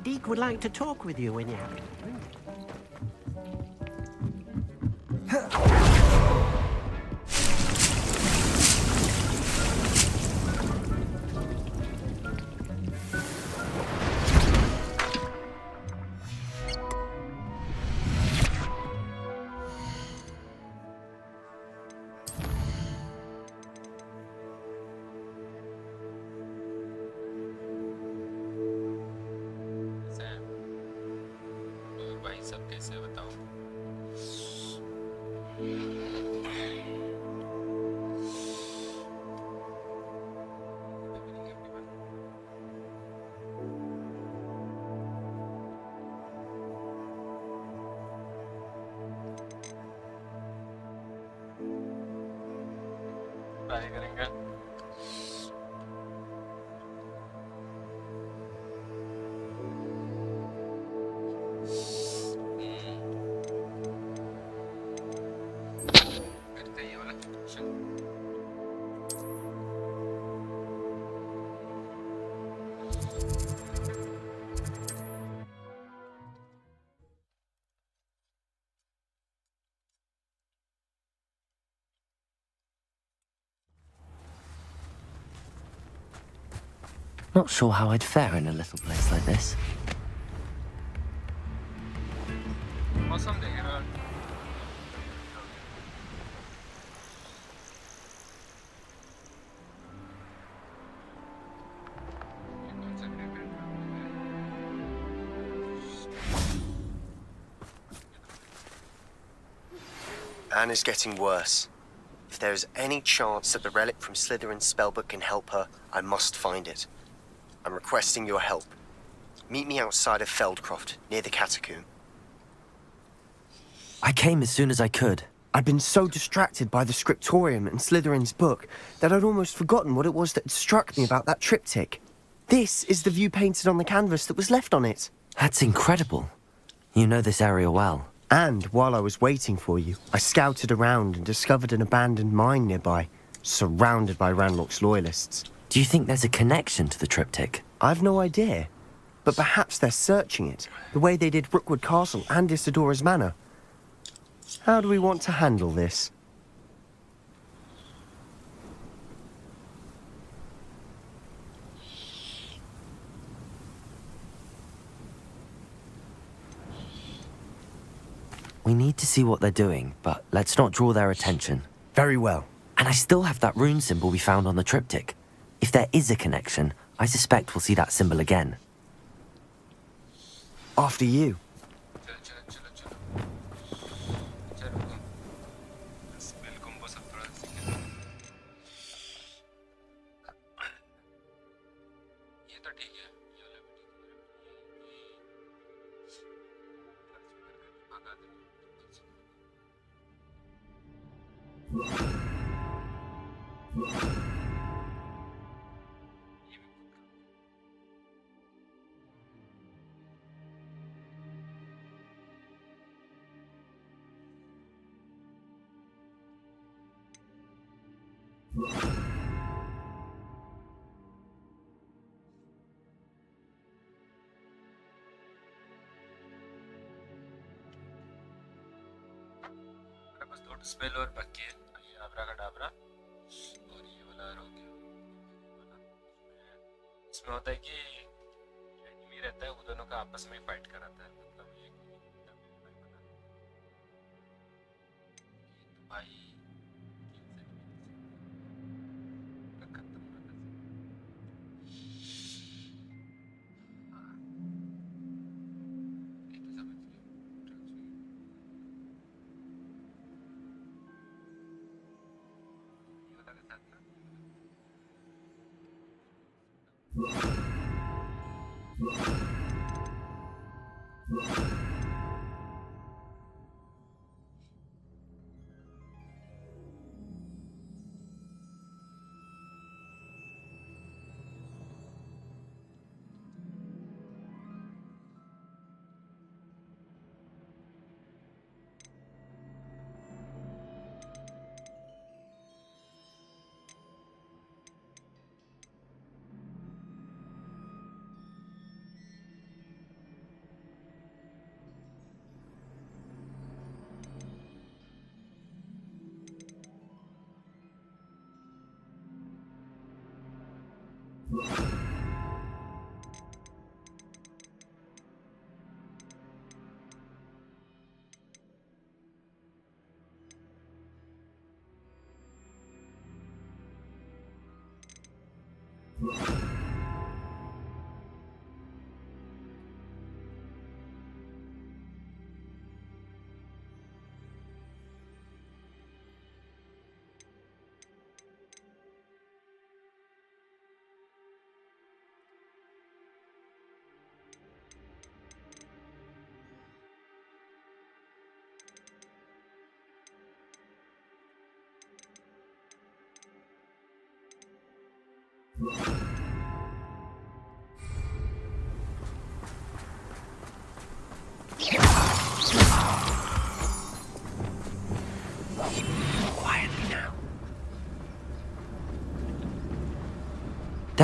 Deke would like to talk with you when you have time. Sam और भाई सब कैसे बताऊं ट्राई करेंगे करते हैं ये वाला चल Not sure how I'd fare in a little place like this. मौसम देख रहा Anne is getting worse. If there is any chance that the relic from Slytherin's spellbook can help her, I must find it. I'm requesting your help. Meet me outside of Feldcroft, near the catacomb. I came as soon as I could. I'd been so distracted by the scriptorium and Slytherin's book that I'd almost forgotten what it was that had struck me about that triptych. This is the view painted on the canvas that was left on it. That's incredible. You know this area well. And while I was waiting for you, I scouted around and discovered an abandoned mine nearby, surrounded by Ranlock's loyalists. Do you think there's a connection to the triptych? I've no idea, but perhaps they're searching it, the way they did Rookwood Castle and Isidora's Manor. How do we want to handle this? We need to see what they're doing, but let's not draw their attention. Very well. And I still have that rune symbol we found on the triptych. If there is a connection, I suspect we'll see that symbol again. After you. चलो चलो चलो चलो चलो रुको spell combo सब थोड़ा सीखे ये तो ठीक है ये वाला भी ठीक है भगा दे बस दो स्पेल और बाकी है ये आबरा का डाबरा और ये वाला हो गया इसमें होता है कि एनिमी रहता है वो दोनों का आपस में फाइट कराता है मतलब ये तो भाई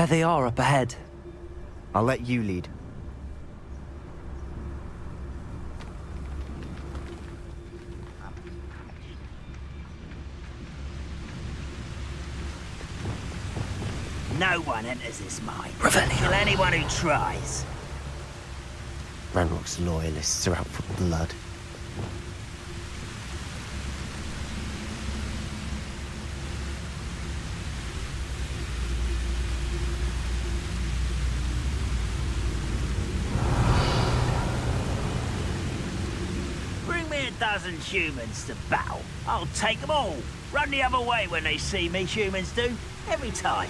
There they are up ahead. I'll let you lead. No one enters this mine. Revelio. Kill anyone who tries. Ranrock's loyalists are out for blood. Bring me a dozen humans to battle. I'll take them all. Run the other way when they see me, humans do. Every time.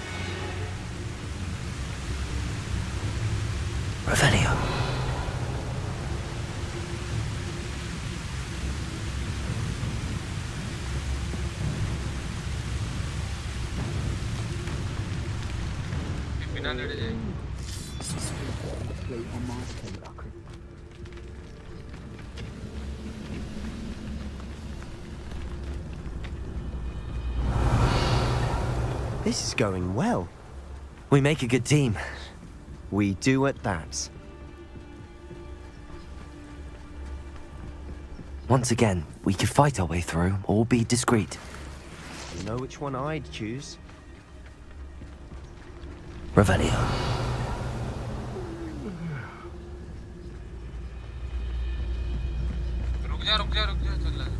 Revelio. बिना लड़े जाए This is going well. We make a good team. We do at that. Once again, we could fight our way through or be discreet. You know which one I'd choose? Revelio. रुक जा चल रहा है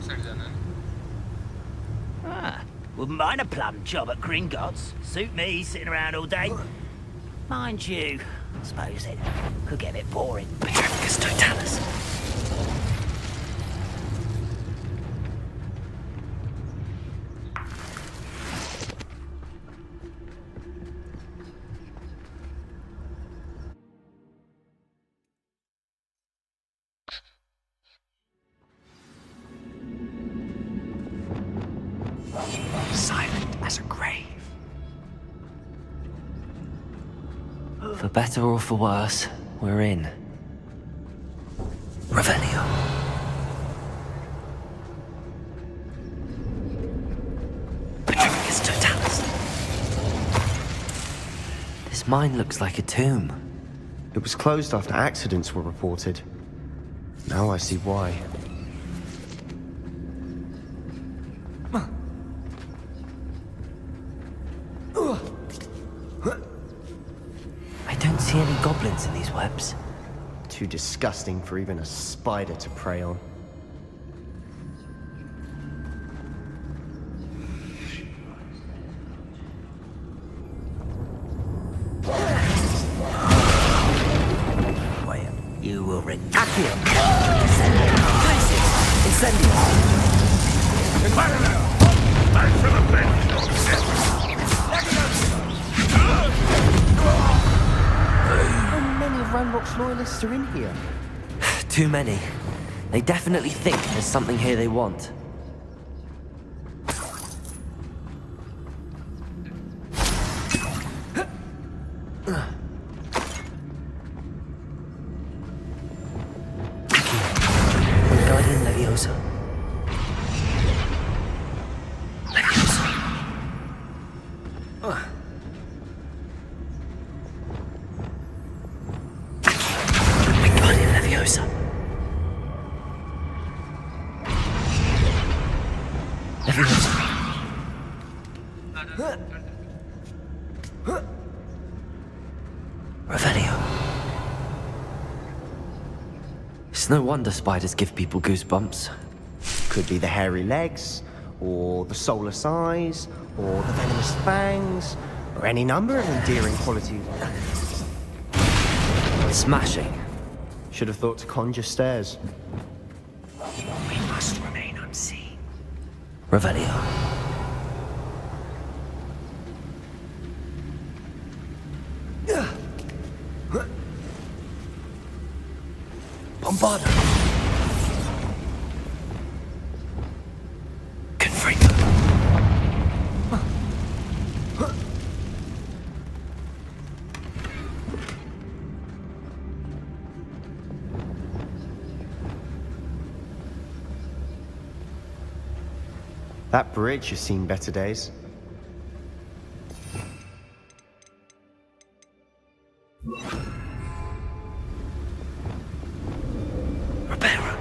side जाना है Ah, wouldn't mind a plum job at Gringotts. Suit me, sitting around all day. Mind you, I suppose it could get a bit boring. Petrificus totalis. Silent as a grave. For better or for worse, we're in. Revelio. Petrificus totalis. This mine looks like a tomb. It was closed after accidents were reported. Now I see why. I don't see any goblins in these webs. Too disgusting for even a spider to prey on. You will Accio! Incendio! How many of Ranrock's loyalists are in here? Too many. They definitely think there's something here they want. Guardian Leviosa. Leviosa. Guardian Leviosa. Leviosa. Revelio. It's no wonder spiders give people goosebumps. Could be the hairy legs, or the soulless eyes, or the venomous fangs, or any number of endearing qualities. Smashing. Should have thought to conjure stairs. We must remain unseen. Revelio. Bombardo. Confringo. That bridge has seen better days. Reparo.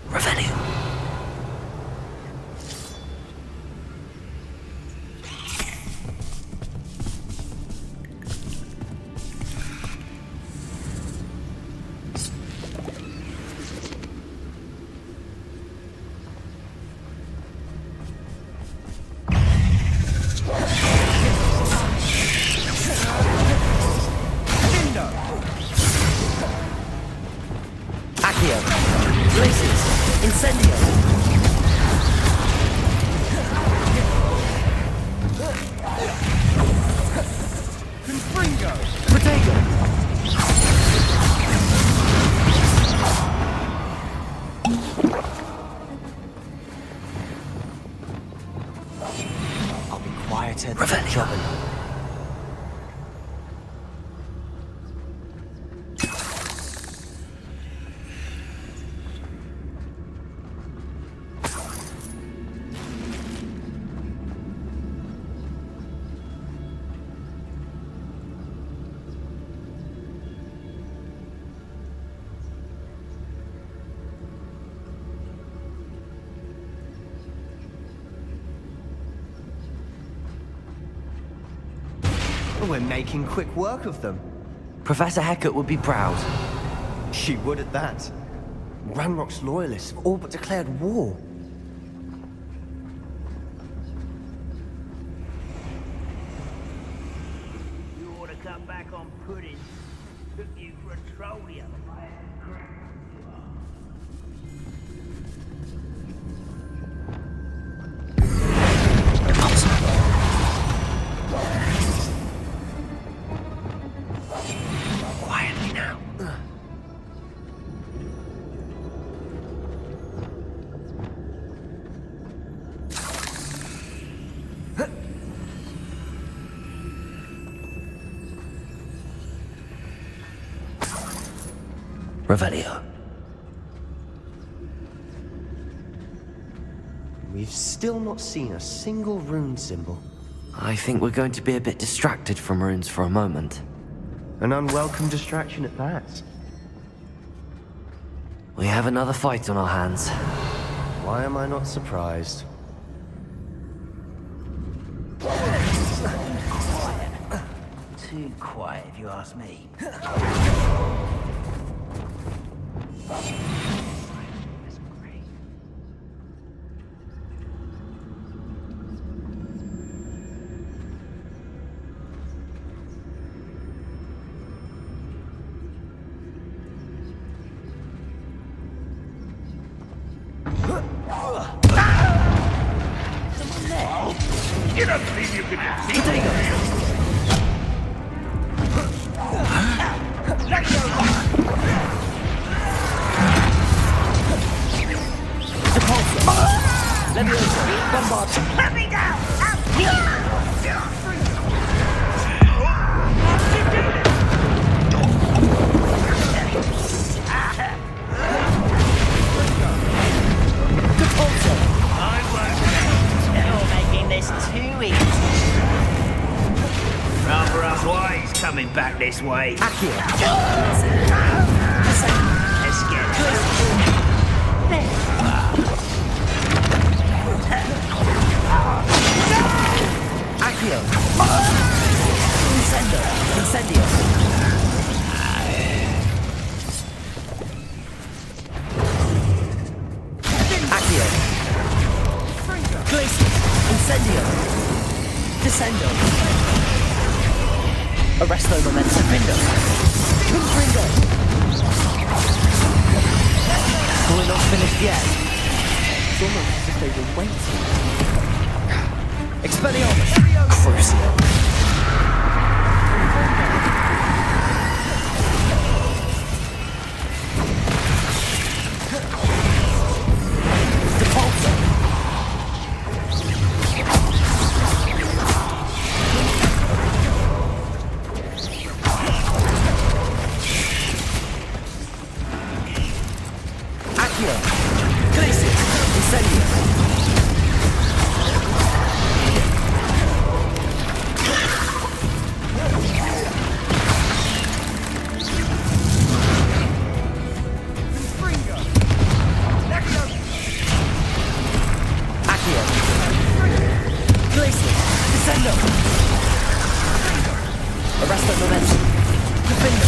Revenue. Accio. Glaciers. Incendio. Confringo! Protego. I'll be quieter than Revelio. Jobbin. We're making quick work of them. Professor Hecat would be proud. She would at that. Ranrock's loyalists have all but declared war. You ought to come back on pudding. Took you for a troll the other way. Quietly now. Revelio. We've still not seen a single rune symbol. I think we're going to be a bit distracted from runes for a moment. An unwelcome distraction at that. We have another fight on our hands. Why am I not surprised? Too quiet, if you ask me. You don't believe you can defeat me? Let me down! You're making this too easy. Rather us wise coming back this way. Accio. Let's get Accio. Incendo. Incendio. Accio. Glaciers. Incendio. Descendo. Arresto momentum. Findo. Confringo. We're not finished yet. It's almost as if they were waiting. Expelliarmus. Crucio. Depulso. Accio! Glacis! Incendio! Accio! Glacis! Descendo! Arresto momentum! Defender!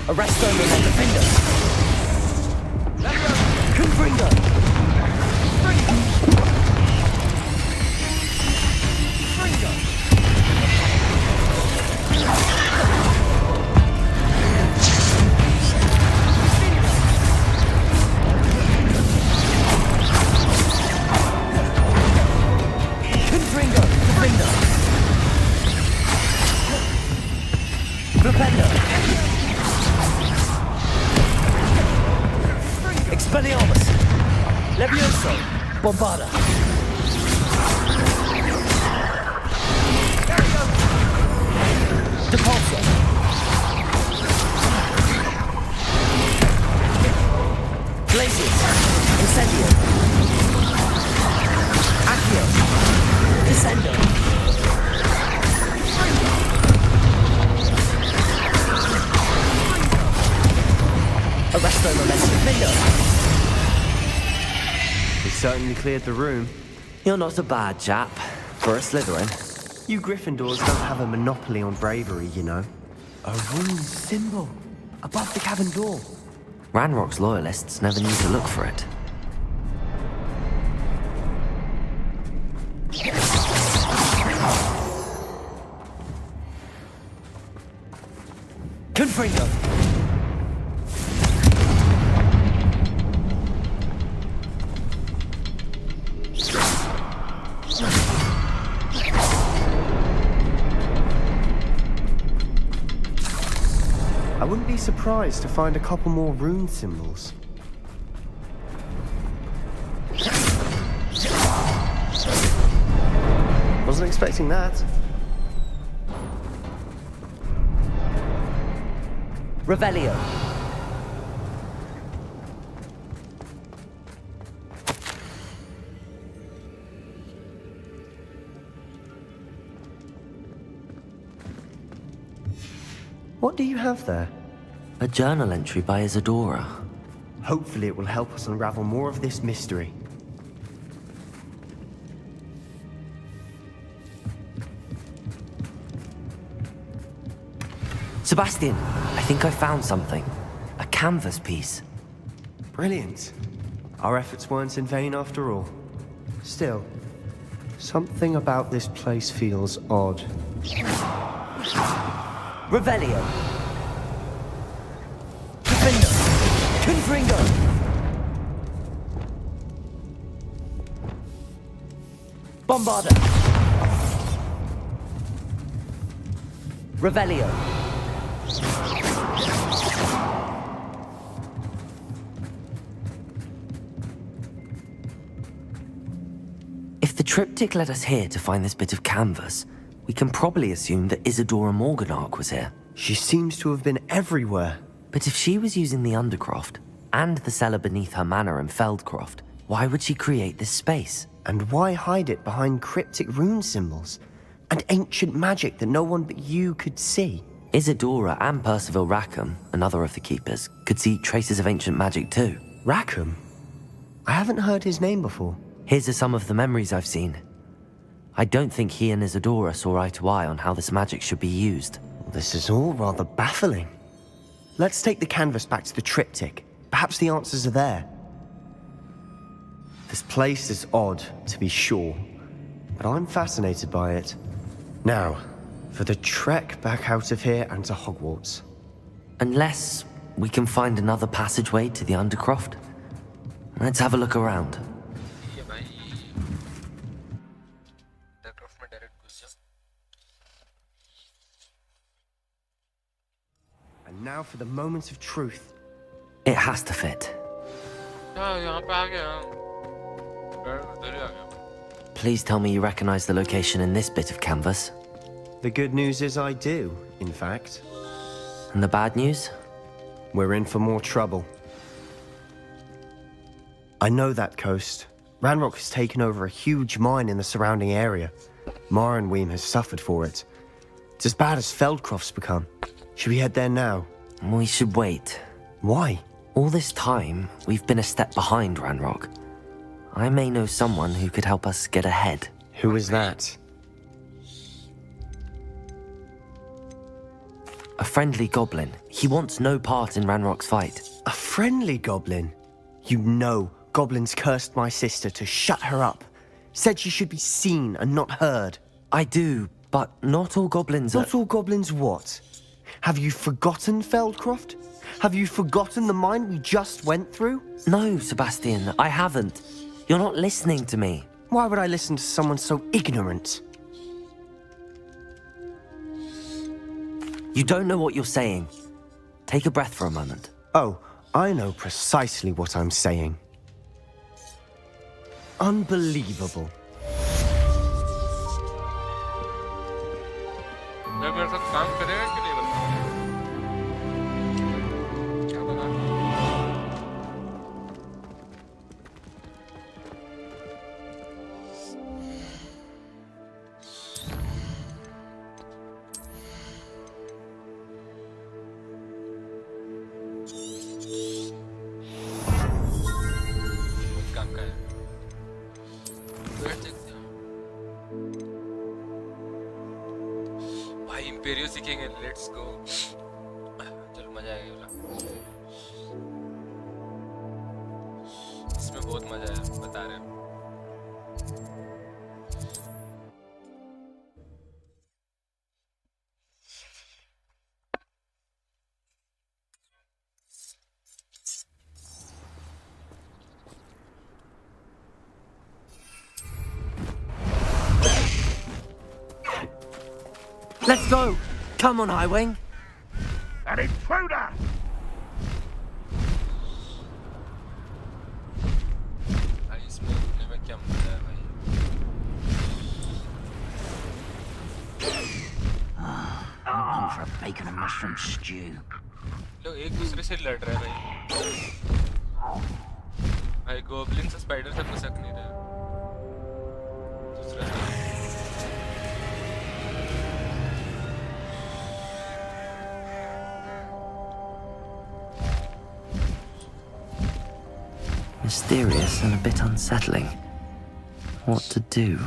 Arresto momentum! Defender! Confringo! Confringo! Defender! Flipendo! Expelliarmus! Levioso! Bombarda! Depulso! Glacis! Incendio! Accio! Descendo! Arresto momentum! Finger! We certainly cleared the room. You're not a bad chap. For a Slytherin. You Gryffindors don't have a monopoly on bravery, you know. A rune symbol above the cabin door. Ranrock's loyalists never need to look for it. Confringo! I wouldn't be surprised to find a couple more rune symbols. Wasn't expecting that. Revelio. What do you have there? A journal entry by Isadora. Hopefully it will help us unravel more of this mystery. Sebastian, I think I found something. A canvas piece. Brilliant. Our efforts weren't in vain after all. Still, something about this place feels odd. Revelio. Defender. Confringo. Bombarda. Revelio. If the triptych led us here to find this bit of canvas, we can probably assume that Isadora Morganach was here. She seems to have been everywhere. But if she was using the Undercroft, and the cellar beneath her manor in Feldcroft, why would she create this space? And why hide it behind cryptic rune symbols? And ancient magic that no one but you could see? Isadora and Percival Rackham, another of the Keepers, could see traces of ancient magic too. Rackham? I haven't heard his name before. Here's are some of the memories I've seen. I don't think he and Isadora saw eye to eye on how this magic should be used. This is all rather baffling. Let's take the canvas back to the triptych. Perhaps the answers are there. This place is odd, to be sure, but I'm fascinated by it. Now, for the trek back out of here and to Hogwarts. Unless we can find another passageway to the Undercroft. Let's have a look around. ये भाई aircraft में direct घुस जा And now for the moment of truth. It has to fit. हाँ यहाँ पे आ गया उधर ही आ गया Please tell me you recognize the location in this bit of canvas. The good news is I do, in fact. And the bad news? We're in for more trouble. I know that coast. Ranrock has taken over a huge mine in the surrounding area. Marrenweem has suffered for it. It's as bad as Feldcroft's become. Should we head there now? We should wait. Why? All this time, we've been a step behind Ranrock. I may know someone who could help us get ahead. Who is that? A friendly goblin. He wants no part in Ranrock's fight. A friendly goblin? You know, goblins cursed my sister to shut her up. Said she should be seen and not heard. I do, but not all goblins are... Not all goblins what? Have you forgotten Feldcroft? Have you forgotten the mine we just went through? No, Sebastian, I haven't. You're not listening to me. Why would I listen to someone so ignorant? You don't know what you're saying. Take a breath for a moment. Oh, I know precisely what I'm saying. Unbelievable. यार मेरे साथ काम करेगा कि नहीं बता क्या पता काम का है बैठ सकते हो भाई इंपेरियो सीखेंगे लेट्स गो चलो मजा आएगा इसमें बहुत मजा है बता रहे हैं Let's go! Come on, Highwing! An intruder! भाई इसमें इतने में क्या मजा है भाई I'm for a bacon and mushroom stew. लोग एक दूसरे से लड़ रहे हैं भाई गोब्लिन से स्पाइडर से घुसक नहीं रहे दूसरा Mysterious and a bit unsettling. What to do?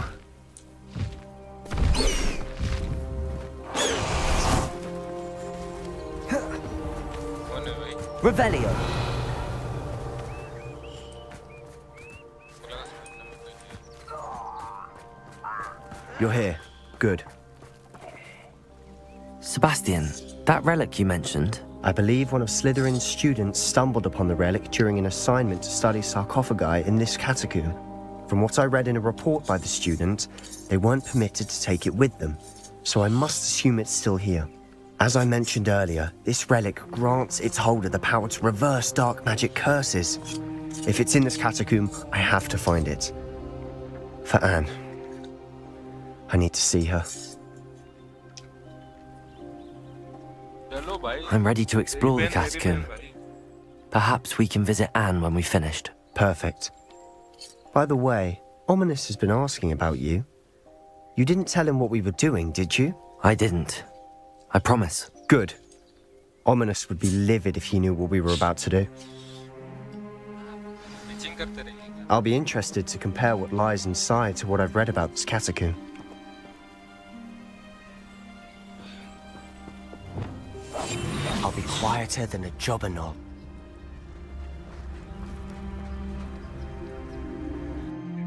कौन है भाई Revelio! बोला ना सुनने में कोई नहीं You're here. Good. Sebastian, that relic you mentioned, I believe one of Slytherin's students stumbled upon the relic during an assignment to study sarcophagi in this catacomb. From what I read in a report by the student, they weren't permitted to take it with them, so I must assume it's still here. As I mentioned earlier, this relic grants its holder the power to reverse dark magic curses. If it's in this catacomb, I have to find it. For Anne. I need to see her. चलो भाई I'm ready to explore the मेरी बहन catacomb. भाई Perhaps we can visit Anne when we've finished. Perfect. By the way, Ominous has been asking about you. You didn't tell him what we were doing, did you? I didn't. I promise. Good. Ominous would be livid if he knew what we were about to do. Pitching करते रहिए I'll be interested to compare what lies inside to what I've read about this catacomb. I'll be quieter than a jobberknoll.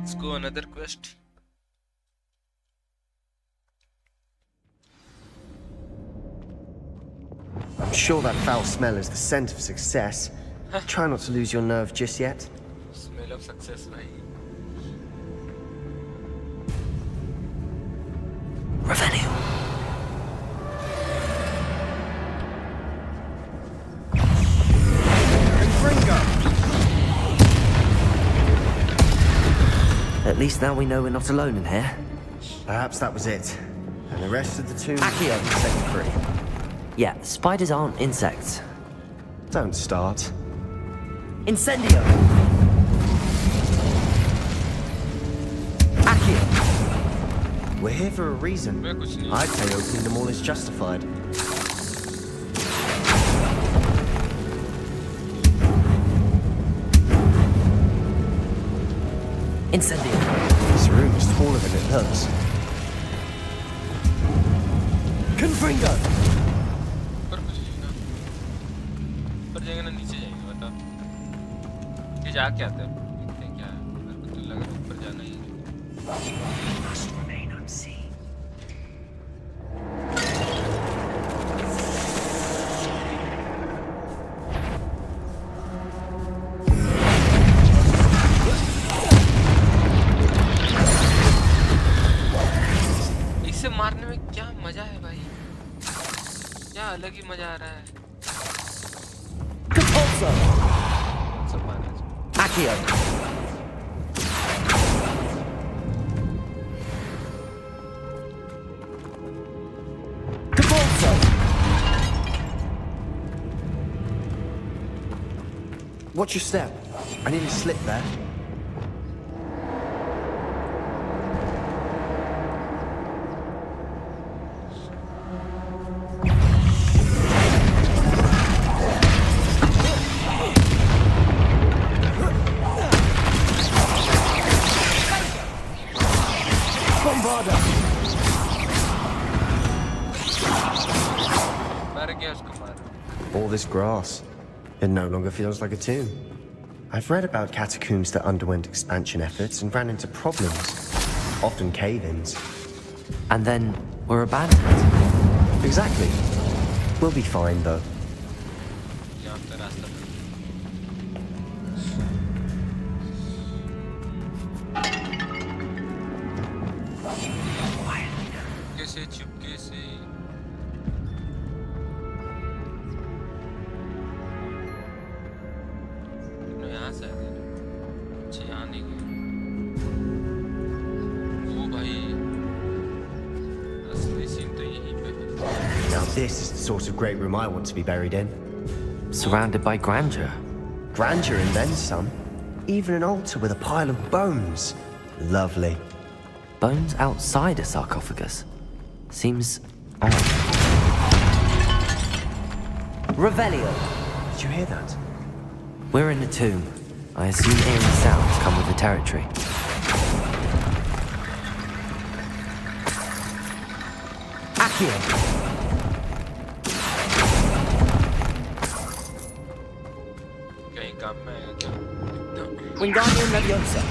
let's go another quest I'm sure that foul smell is the scent of success. Try not to lose your nerve just yet. smell of success भाई Revelio! At least now we know we're not alone in here. Perhaps that was it. And the rest of the tomb Accio. set free. Yeah, spiders aren't insects. Don't start. Incendio! Accio! We're here for a reason. मैं कुछ नहीं I'd say opening them all is justified. Incendio! This room is taller than it looks. Confringo! पर कुछ नहीं ना पर जाएंगे ना नीचे जाएंगे बता कि जाके आते हैं देखते हैं क्या है मेरे को तो लग रहा है ऊपर जाना ही है इसे मारने में क्या मजा है भाई क्या अलग ही मजा आ रहा है Compulso! सब मारा Accio! Compulso! Watch your step. I nearly slipped there. मार गया उसको मार All this grass. It no longer feels like a tomb. I've read about catacombs that underwent expansion efforts and ran into problems. Often cave-ins. And then we're abandoned. Exactly. We'll be fine, though. यहाँ पे रास्ता कैसे चुपके से यहाँ से आते हैं अच्छे यहाँ नहीं गए वो भाई असली सीन तो यहीं पे है Now this is the sort of great room I want to be buried in. Surrounded by grandeur. Grandeur and then some. Even an altar with a pile of bones. Lovely. Bones outside a sarcophagus. Seems odd. Revelio! Did you hear that? We're in a tomb. I assume eerie sounds come with the territory. Accio! कहीं काम में आएगा क्या Wingardium Leviosa!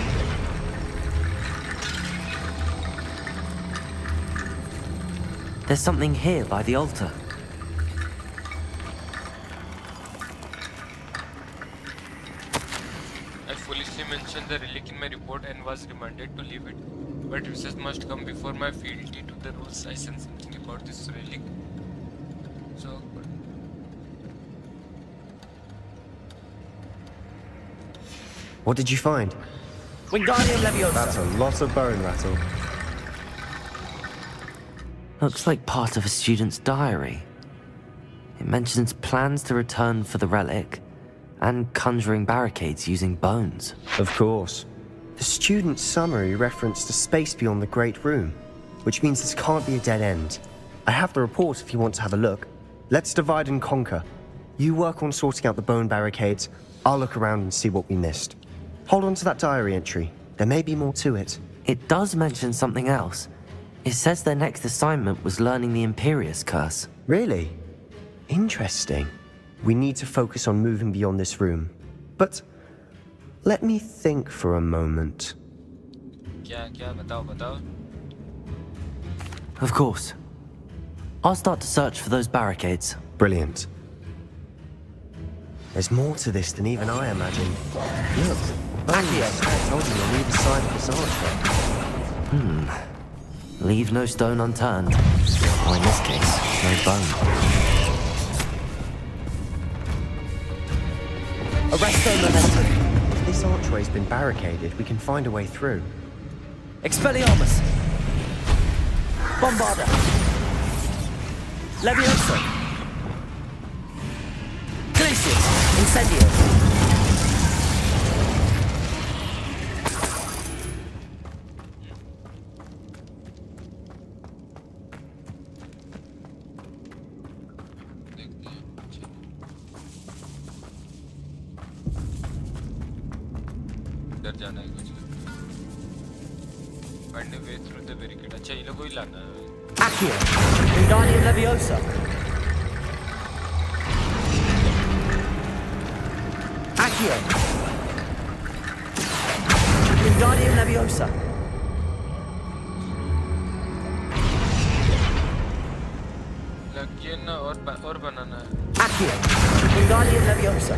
There's something here by the altar. I foolishly mentioned the relic in my report and was reminded to leave it. But research must come before my fealty to the rules. I sense something about this relic. So awkward. What did you find? Wingardium Leviosa! That's a lot of bone rattle. Looks like part of a student's diary. It mentions plans to return for the relic and conjuring barricades using bones. Of course. The student's summary referenced a space beyond the Great Room, which means this can't be a dead end. I have the report if you want to have a look. Let's divide and conquer. You work on sorting out the bone barricades. I'll look around and see what we missed. Hold on to that diary entry. There may be more to it. It does mention something else. It says their next assignment was learning the Imperius Curse. Really? Interesting. We need to focus on moving beyond this room. But let me think for a moment. क्या क्या बताओ बताओ Of course. I'll start to search for those barricades. Brilliant. There's more to this than even I imagined. Look, bones holding on either side of this archway. Leave no stone unturned. Or in this case, no bone. Arresto momentum. If this archway's been barricaded, we can find a way through. Expelliarmus! Bombarda! Levioso! Glacius! Incendio! देखते हैं चलो। इधर जाना है कुछ find a way through the barricade अच्छा ये लोग को ही लाना है Accio! Wingardium Leviosa! Accio! Wingardium Leviosa! लग ना और बनाना है Accio! Wingardium Leviosa!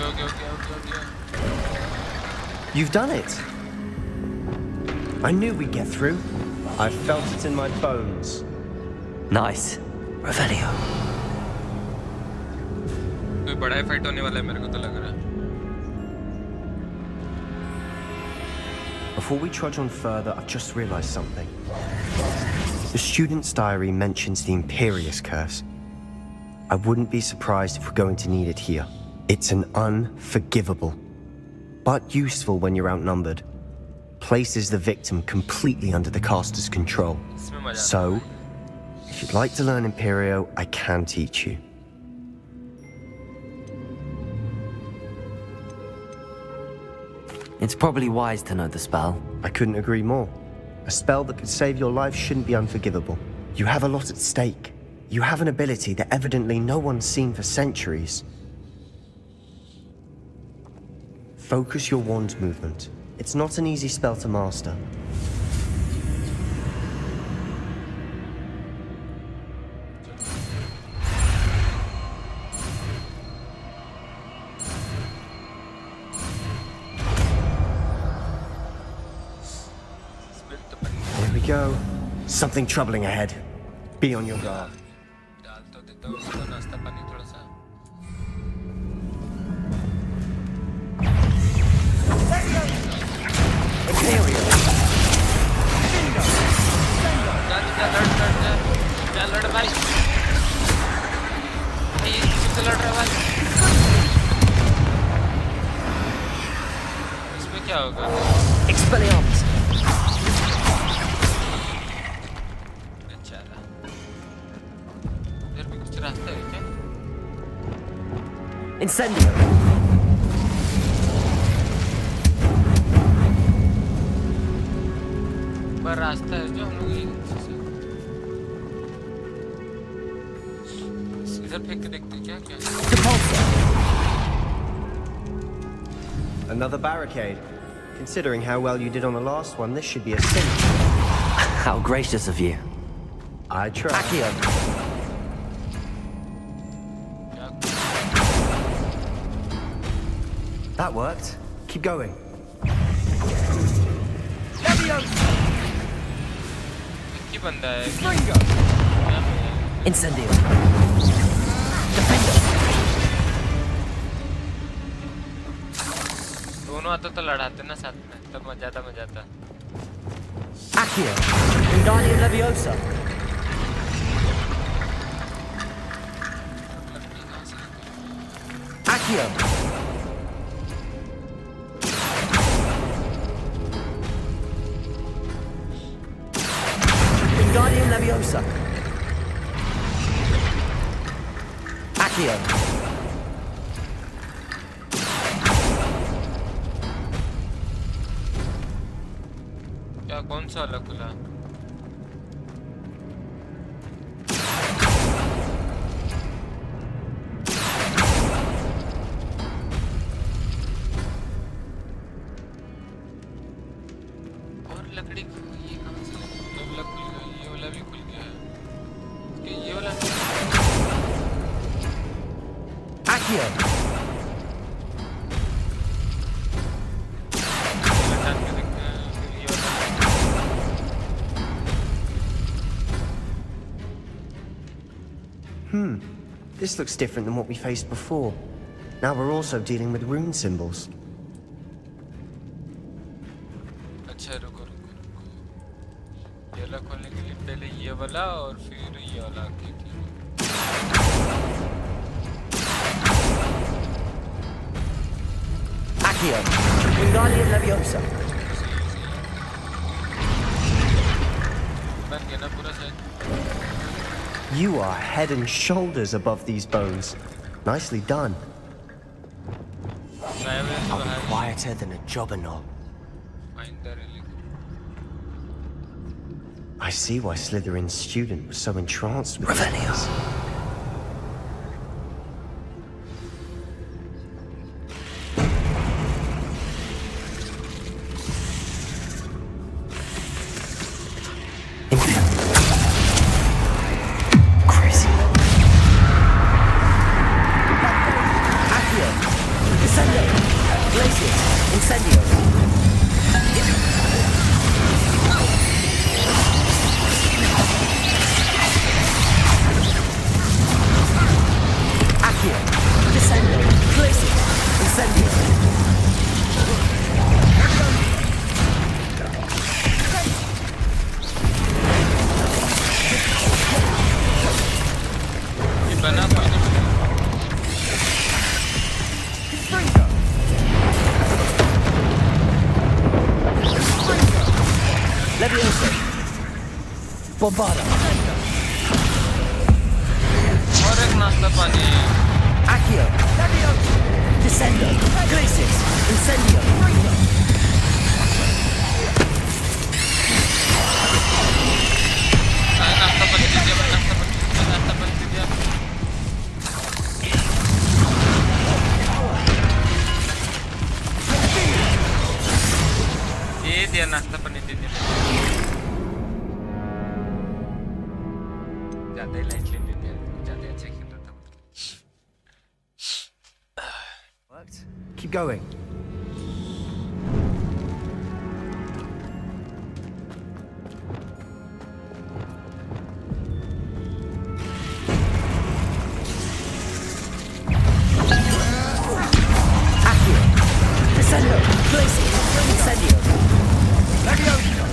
गया You've done it. I knew we'd get through. I felt it in my bones. Nice. Revelio. कोई बड़ा ही फाइट होने वाला है मेरे को तो लग रहा है Before we trudge on further, I've just realized something. The student's diary mentions the Imperious Curse. I wouldn't be surprised if we're going to need it here. It's an unforgivable, but useful when you're outnumbered. Places the victim completely under the caster's control. So, if you'd like to learn Imperio, I can teach you. It's probably wise to know the spell. I couldn't agree more. A spell that could save your life shouldn't be unforgivable. You have a lot at stake. You have an ability that evidently no one's seen for centuries. Focus your wand movement. It's not an easy spell to master. Here we go. Something troubling ahead. Be on your guard. डाल तो देता हूँ उसको नाश्ता पानी थोड़ा सा Imperial! जा लड़ भाई ये किससे लड़ रहा भाई इसमें क्या होगा Expelliarmus! अच्छा इधर भी कुछ रास्ता है क्या Incendio! पर रास्ता है जो हम लोग इधर फेंक के देखते हैं क्या Repulsor! Another barricade. Considering how well you did on the last one, this should be a cinch. How gracious of you. I try. Accio! That worked. Keep going. Leviosa! एक ही बंदा है Ringo! Incendio! Defender! दोनों आते तो लड़ाते ना साथ में तब मजा आता Accio! Wingardium Leviosa! Accio! Wingardium Leviosa! Accio! क्या कौन सा अलग खुला और लकड़ी ये कहाँ से ये वाला खुल गया ये वाला भी खुल गया है ये वाला Accio! हटा के देखते हैं फिर ये वाला This looks different than what we faced before. Now we're also dealing with rune symbols. वाला और फिर ये वाला Accio, Wingardium Leviosa. बन गया ना पूरा set You are head and shoulders above these bones. Nicely done. I'll be quieter than a jobberknoll. Find the relic. I see why Slytherin's student was so entranced with this. Bombarda. और एक नाश्ता पानी Accio. Descendo. Glacis. Incendio. नाश्ता पानी दीजिए नाश्ता पानी दीजिए ये दिया नाश्ता पानी दीजिए ज़्यादा ही लाइट ले लेते हैं ज़्यादा अच्छा खेल रहा था Worked. Keep going. Accio. Descendo. Glacis. Incendio. Leviosa!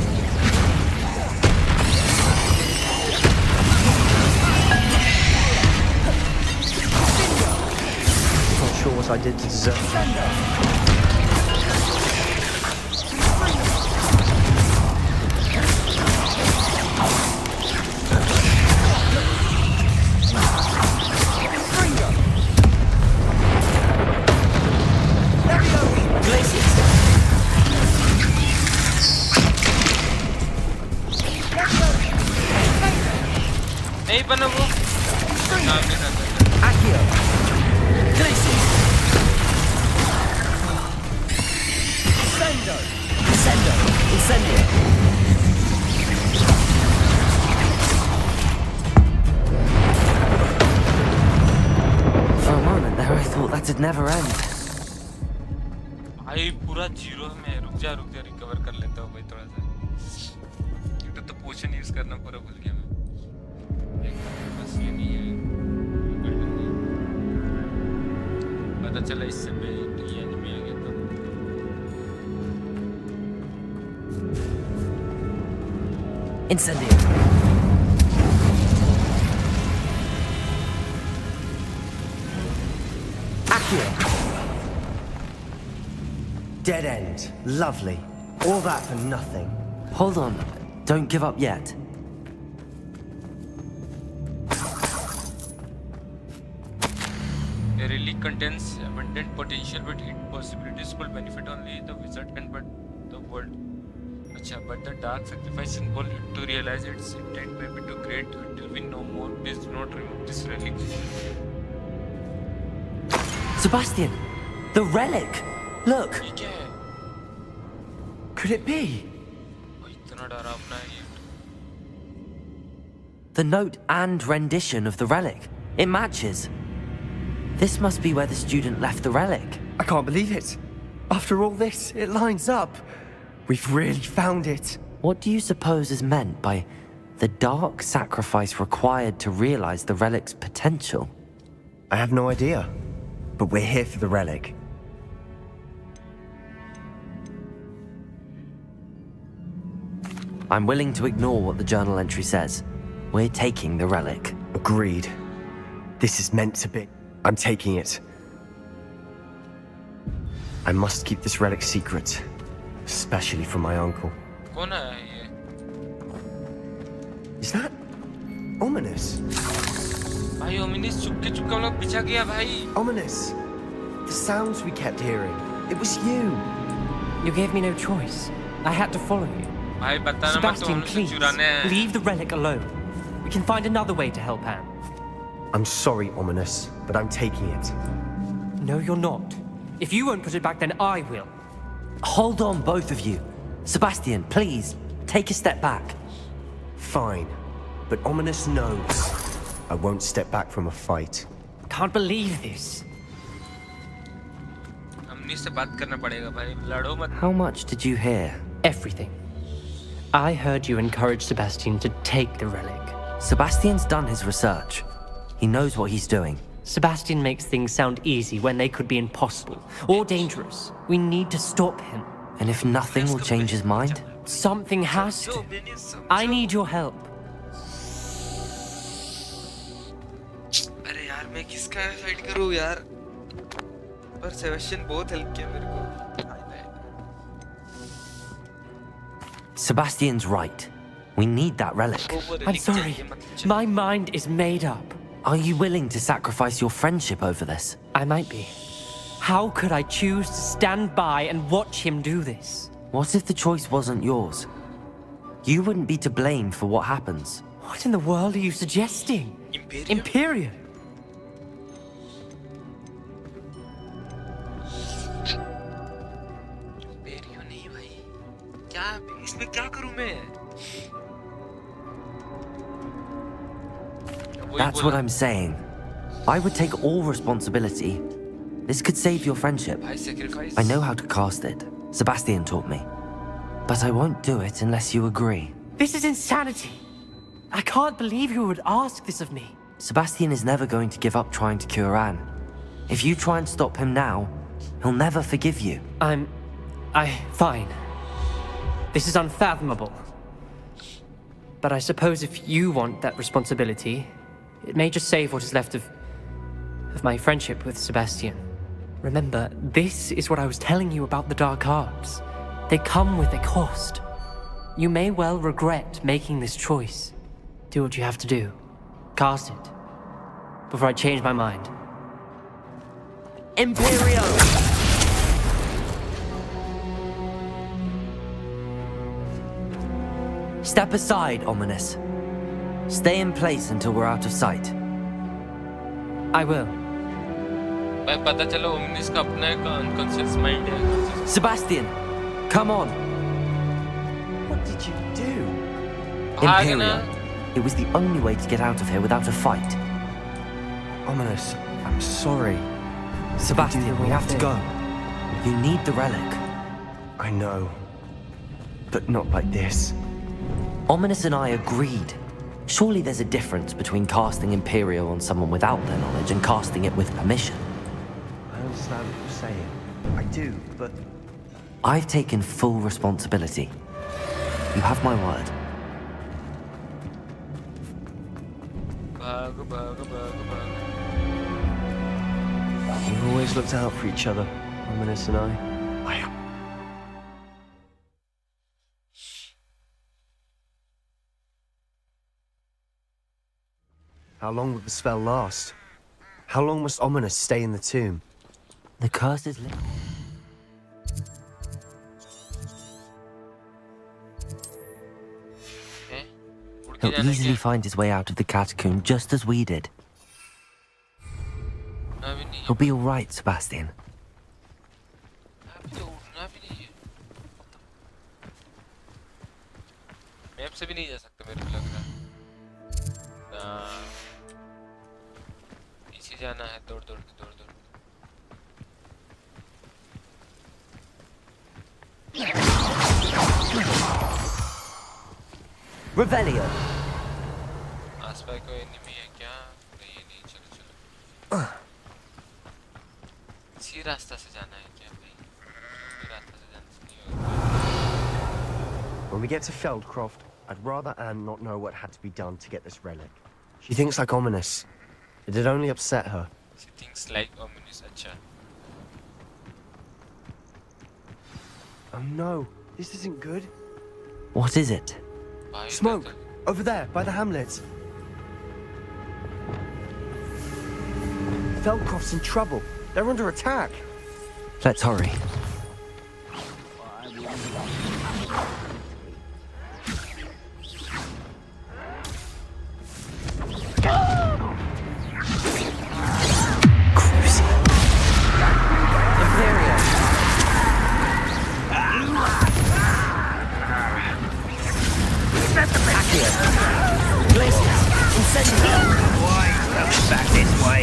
Not sure what I did to deserve that. Glacis. नहीं बना वो काम नहीं करता Accio. Glacis. Descendo. Incendio. For a moment there, I thought that'd never end. भाई पूरा जीरो में रुक जा रिकवर कर लेता हूँ भाई थोड़ा सा एक तो पोशन यूज करना पूरा भूल गया मैं एक बस ये नहीं है golden नहीं है। पता चला इससे पे ये एनिमी आ गया तो Incendio. Accio. Dead end. Lovely. All that for nothing. Hold on, don't give up yet. A relic contains abundant potential but hidden possibilities could benefit only the wizard and but the world. अच्छा, but the dark sacrifice symbol to realize its intent may be too great until we know more. Please do not remove this relic. Sebastian, the relic! Look! ये क्या है? Could it be? भाई इतना डरावना है ये. The note and rendition of the relic. It matches. This must be where the student left the relic. I can't believe it. After all this, it lines up. We've really found it. What do you suppose is meant by the dark sacrifice required to realize the relic's potential? I have no idea. But we're here for the relic. I'm willing to ignore what the journal entry says. we're taking the relic. Agreed. This is meant to be. I'm taking it. I must keep this relic secret, especially from my uncle. कौन है ये? Is that ominous? भाई ओमिनिस चुपके चुपके हम लोग पीछा गया भाई. Ominous. The sounds we kept hearing. It was you. You gave me no choice. I had to follow you. भाई बताना मत तो Sebastian, हम उसे please, चुराने हैं. leave the relic alone. We can find another way to help Anne. I'm sorry, Ominous, but I'm taking it. No, you're not. If you won't put it back, then I will. Hold on, both of you. Sebastian, please, take a step back. Fine. But Ominous knows I won't step back from a fight. Can't believe this. हमने से बात करना पड़ेगा भाई. लड़ो मत. How much did you hear? Everything. I heard you encourage Sebastian to take the relic. Sebastian's done his research. He knows what he's doing. Sebastian makes things sound easy when they could be impossible or dangerous. We need to stop him. And if nothing will change his mind? Something has to. I need your help. अरे यार मैं किसका fight करूँ यार? पर Sebastian बहुत help किया मेरे को. Sebastian's right. We need that relic. I'm sorry. My mind is made up. Are you willing to sacrifice your friendship over this? I might be. How could I choose to stand by and watch him do this? What if the choice wasn't yours? You wouldn't be to blame for what happens. What in the world are you suggesting? Imperium? Berio नहीं भाई. क्या इसमें क्या करूँ मैं? That's what I'm saying. I would take all responsibility. This could save your friendship. भाई sacrifice. I know how to cast it. Sebastian taught me. But I won't do it unless you agree. This is insanity. I can't believe you would ask this of me. Sebastian is never going to give up trying to cure Anne. If you try and stop him now, he'll never forgive you. Fine. This is unfathomable. But I suppose if you want that responsibility, it may just save what is left of my friendship with Sebastian. Remember, this is what I was telling you about the dark arts. They come with a cost. You may well regret making this choice. Do what you have to do. Cast it. Before I change my mind. Imperio! Step aside, Ominous. Stay in place until we're out of sight. I will. भाई पता चलो ओमिनिस का अपना एक unconscious mind है. Sebastian, come on. What did you do? Imperio. It was the only way to get out of here without a fight. Ominous, I'm sorry. Sebastian, we have to go. You need the relic. I know. But not like this. Ominous and I agreed. Surely there's a difference between casting Imperio on someone without their knowledge and casting it with permission. I understand what you're saying. I do, but... I've taken full responsibility. You have my word. भाग भाग भाग भाग. You always looked out for each other, Ominous and I. How long will the spell last? How long must Ominous stay in the tomb? The curse is lit. He'll easily find his way out of the catacomb just as we did. He'll be all right, Sebastian. Map से भी नहीं जा सकते मेरे को लग रहा है. इसी जाना है. दौड़ दौड़ के दौड़ दौड़. Revelio! आसपास कोई एनिमी है क्या? ये नहीं. चलो चलो. इसी रास्ता से जाना है क्या भाई? इसी रास्ता से जाना नहीं होगा. When we get to Feldcroft, I'd rather Anne not know what had to be done to get this relic. She thinks like ominous. It'd only upset her. She thinks like ominous. अच्छा. Oh no, this isn't good. What is it? भाई Smoke! तो- Over there, by the hamlet. Feldcroft's in trouble. They're under attack. Let's hurry. Back this way.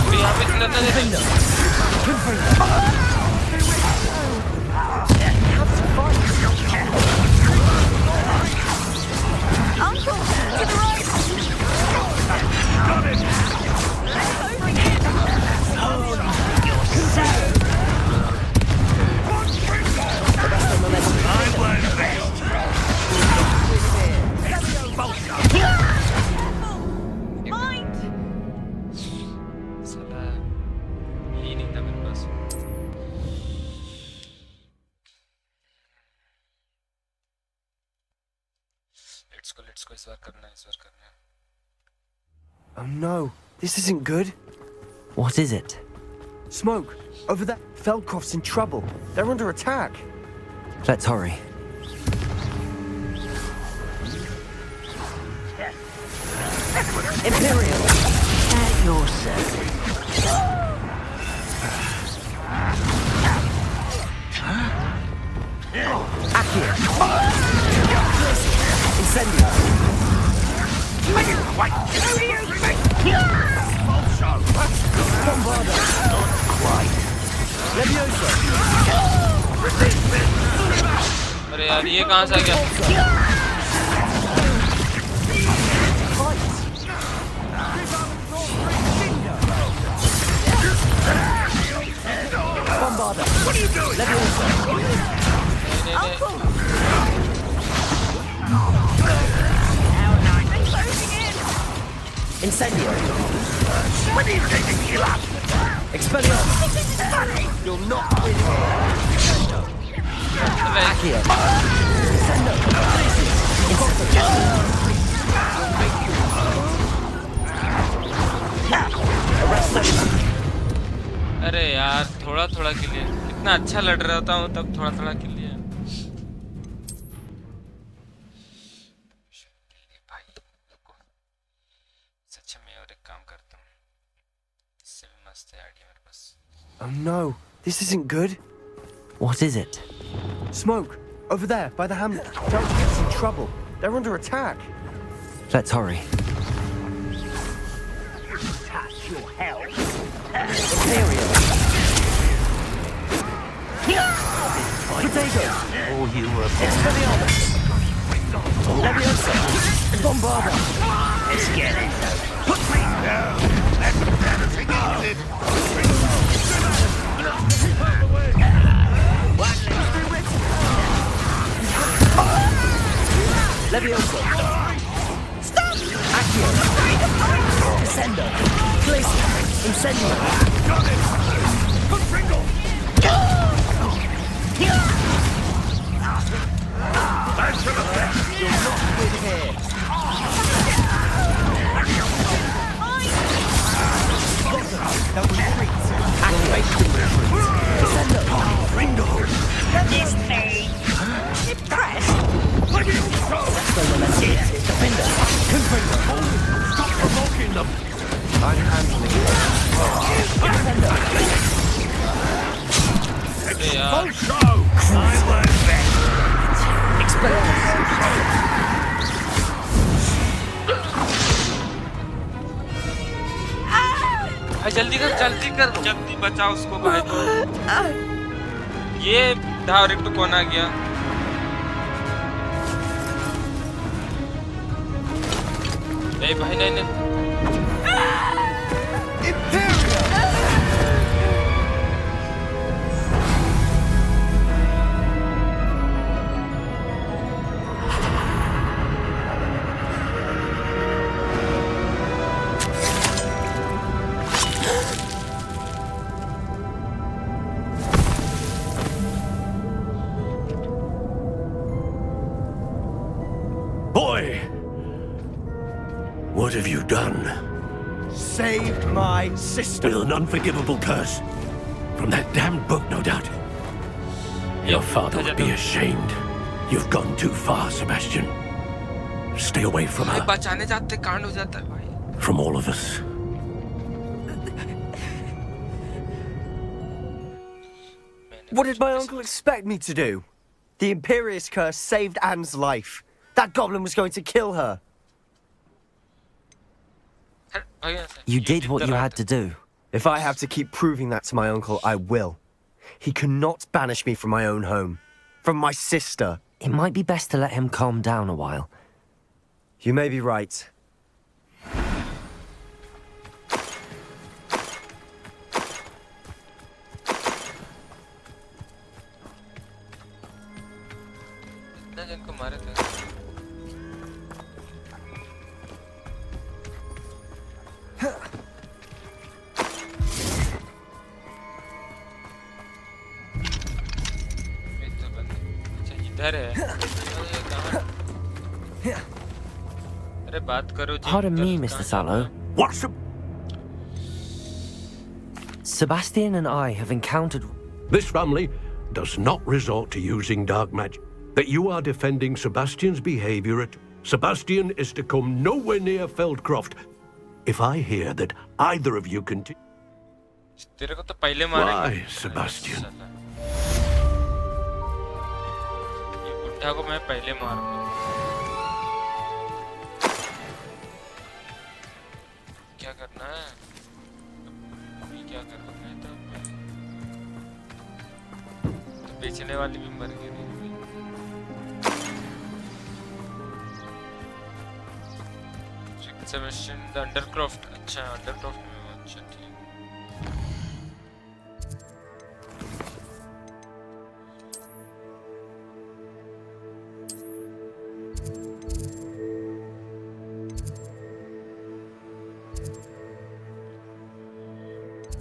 अभी यहाँ पे इतना नहीं साला ये नहीं था मेरे पास लेट्स को इस बार करना है Oh no, this isn't good. What is it? Smoke! Over there. Feldcroft's in trouble. They're under attack. Let's hurry. Imperial. At your service. Accio. Incendio. Bombarda. Not quite. Levioso. अरे यार ये कहाँ से आ गया Bombarda. What are you doing? Levioso. Incendio. When are you taking you up? Expelliarmus. You're not winning. Accio. Sendo. अरे यार थोड़ा थोड़ा के लिए इतना अच्छा लड़ रहा होता हूँ तब थोड़ा थोड़ा के लिए भाई रुको सच में और एक काम करता हूँ इससे भी मस्त है आइडिया मेरे पास Oh no, this isn't good. What is it? Smoke! Over there, by the hamlet. Feldcroft's in trouble. They're under attack. Let's hurry. Touch your hell. Imperial. Potato. Oh, you were Expelliarmus. Levioso. Bombarda. Let's get it. Put me down. That's everything you did. Levioso. Stop! Accio. Descendo. Glacier. Incendio. Got it! Put Pringle! Thanks for the best! You're not with here. That was great. Activation. Descendo. Pringle. This thing. Impressed? What do you show? Defender. Confringo. Stop provoking them. I'm handling it. अरे यार I learned best. Expelliarmus. भाई जल्दी बचा उसको भाई को ये direct कौन आ गया नहीं भाई नहीं have you done? Saved my sister. With an unforgivable curse. From that damned book, no doubt. Your father would be ashamed. You've gone too far, Sebastian. Stay away from her. बचाने जाते कांड हो जाता है भाई. From all of us. What did my uncle expect me to do? The Imperious curse saved Anne's life. That goblin was going to kill her. You did what you had to do. If I have to keep proving that to my uncle, I will. He cannot banish me from my own home. From my sister. It might be best to let him calm down a while. You may be right. इतना जन को मारे थे. इधर है. अरे बात करो जी. Pardon me, Mr. Sallow. What's up? Sebastian and I have encountered... This family does not resort to using dark magic. That you are defending Sebastian's behavior at... Sebastian is to come nowhere near Feldcroft. If I hear that either of you continue... तेरे को तो पहले मारेंगे. Why, Sebastian? ये बुड्ढा को मैं पहले मारूंगा. क्या करना है? अभी क्या करना है? तो बेचने वाली भी मर गई. Sebastian the Undercroft. अच्छा Undercroft में वो. अच्छा ठीक.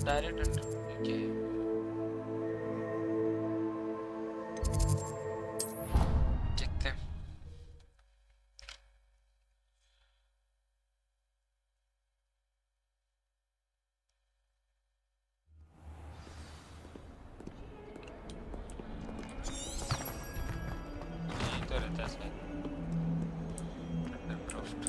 Direct under. क्या है? देखते हैं. यही तो रहता है शायद. Undercroft.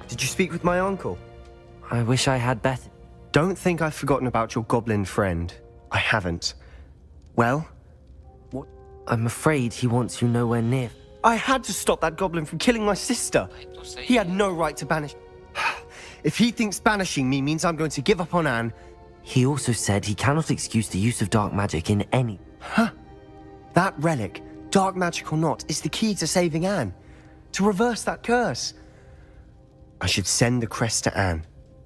Did you speak with my uncle? I wish I had better... Don't think I've forgotten about your goblin friend. I haven't. Well? What? I'm afraid he wants you nowhere near. I had to stop that goblin from killing my sister. He had no right to banish... If he thinks banishing me means I'm going to give up on Anne... He also said he cannot excuse the use of dark magic in any... Huh? That relic, dark magic or not, is the key to saving Anne. To reverse that curse. I should send the crest to Anne.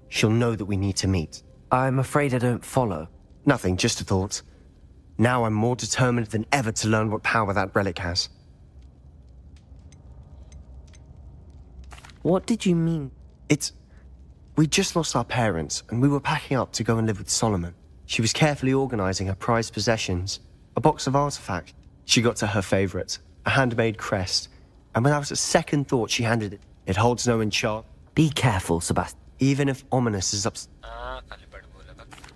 She'll know that we need to meet. I'm afraid I don't follow. Nothing, just a thought. Now I'm more determined than ever to learn what power that relic has. What did you mean? We just lost our parents, and we were packing up to go and live with Solomon. She was carefully organizing her prized possessions, a box of artifacts. She got to her favorite, a handmade crest, and without a second thought she handed it. It holds no enchant. Be careful, Sebastian. Even if ominous is up...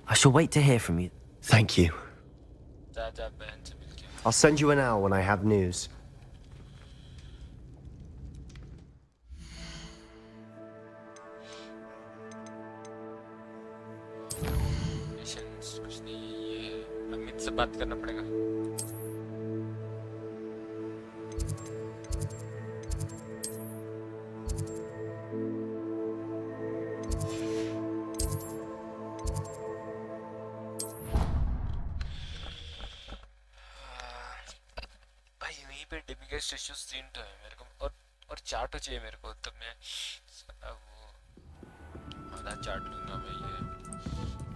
I shall wait to hear from you. Thank you. जा बहन से मिल के. I'll send you an hour when I have news. Patience, कुछ नहीं ये है. अमित से बात करना पड़ेगा. डेबिगेस्ट इश्यू सीन तो है मेरे को और चार्ट चाहिए मेरे को तब मैं वो आधा चार्ट लूंगा मैं ये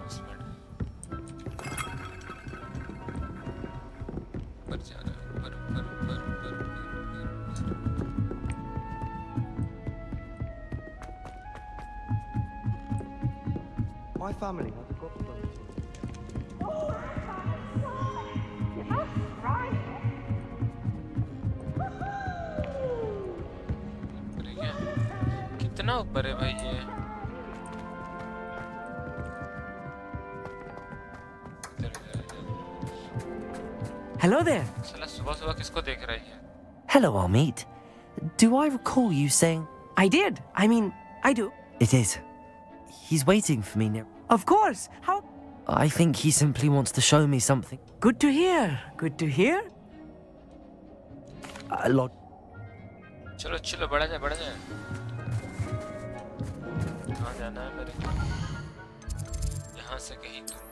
उसमें पर जा रहा है पर My family have a godbrother. कितना ऊपर है भाई ये? Hello there. साला सुबह-सुबह किसको देख रही है? Hello, Hogsmeade. Do I recall you saying... I did. I mean, I do. It is. He's waiting for me now. Of course. How I think he simply wants to show me something. good to hear. Good to hear. A lot. चलो चलो बढ़ा जाए बढ़ा जाए। कहाँ जाना है मेरे को? यहाँ से कहीं दूर।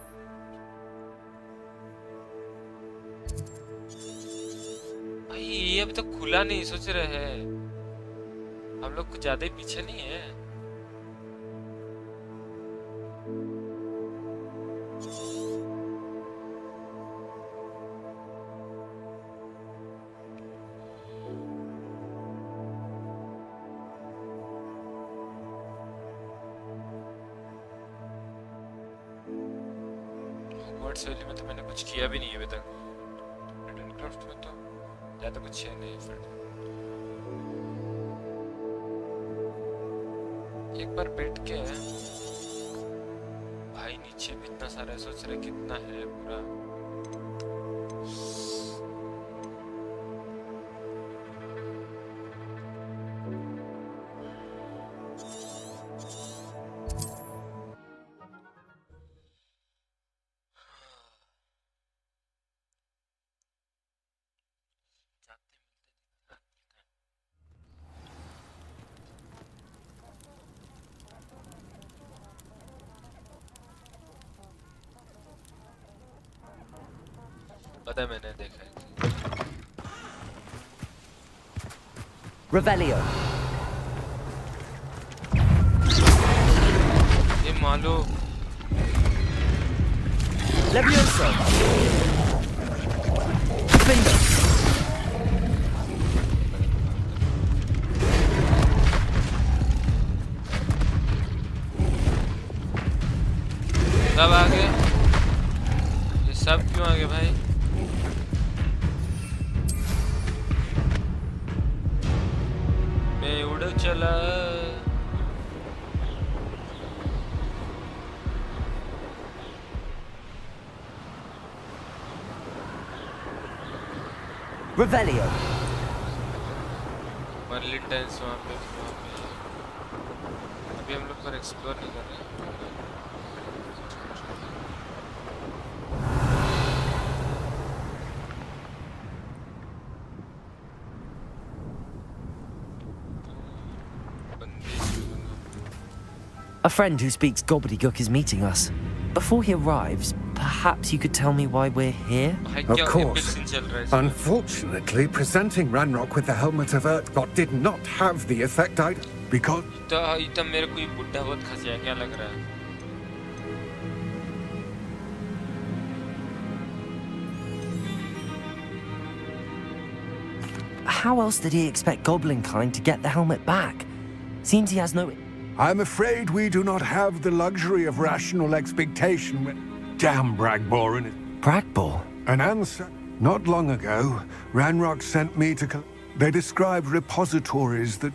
भाई ये अभी तक खुला नहीं, सोच रहे हैं हम लोग कुछ ज्यादा ही पीछे नहीं है। हॉगवर्ट्स वैली में तो मैंने कुछ किया भी नहीं है अभी तक। रेडनक्राफ्ट में तो ज्यादा कुछ है नहीं। फिर एक बार बैठ के भाई नीचे भी इतना सारा, सोच रहे कितना है पूरा। पता मैंने देखा है। Revelio. ये मालो Levioso. Finger. सब आ गए। ये सब क्यों आ गए भाई? मैं उड़ चला। Revelio. मर्लिन डांस वहाँ पे अभी हम लोग पर एक्सप्लोर नहीं कर रहे हैं। A friend who speaks gobbledygook is meeting us. Before he arrives, perhaps you could tell me why we're here? भाई Of क्या course. सीन चल रहा है इसमें? Unfortunately, presenting Ranrock with the helmet of Urtkot did not have the effect I'd... Because... तो मेरे को ये बुड्ढा बहुत खसिया क्या लग रहा है? How else did he expect Goblinkind to get the helmet back? Seems he has no... I'm afraid we do not have the luxury of rational expectation when... Damn Bragbor and it... Bragbor? An answer. Not long ago, Ranrock sent me to... They described repositories that...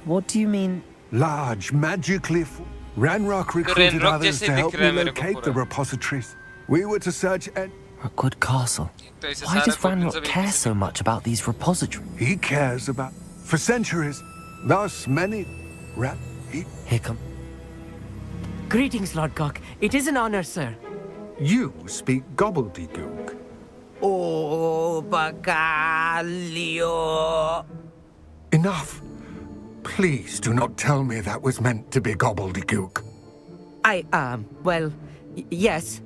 What do you mean? Large, magically... Ranrock recruited Ranrock others जैसे to help दिख रहा me है मेरे को locate the पूरा। repositories. We were to search and... Rookwood Castle. तो ऐसे Why सारा does goblin Ranrock सब एक care he so much about these repositories? He cares about... For centuries. Thus many... Here come... Greetings, Lord Cock. It is an honor, sir. You speak gobbledygook. Oh, Bacalio. Enough. Please do not tell me that was meant to be gobbledygook. Well, yes.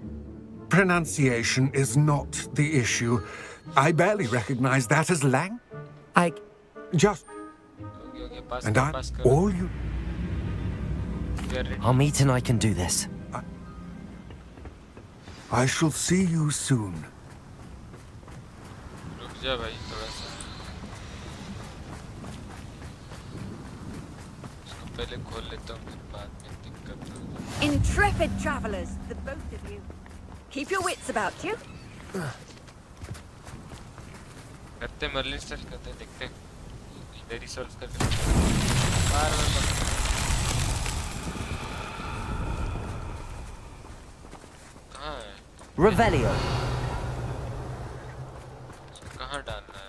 Pronunciation is not the issue. I barely recognize that as Lang. Just... Okay, pass And कर, I... pass कर। All you... We are ready। Our meet and I can do this. I shall see you soon. रुक जा भाई थोड़ा सा। इसको पहले खोल लेता हूँ फिर बाद में देखते हैं। Intrepid travelers, the both of you. Keep your wits about you. करते मर्लिन स्टाइल करते देखते इधर ही सॉल्व करते बार कहाँ है Revelio. कहाँ डालना है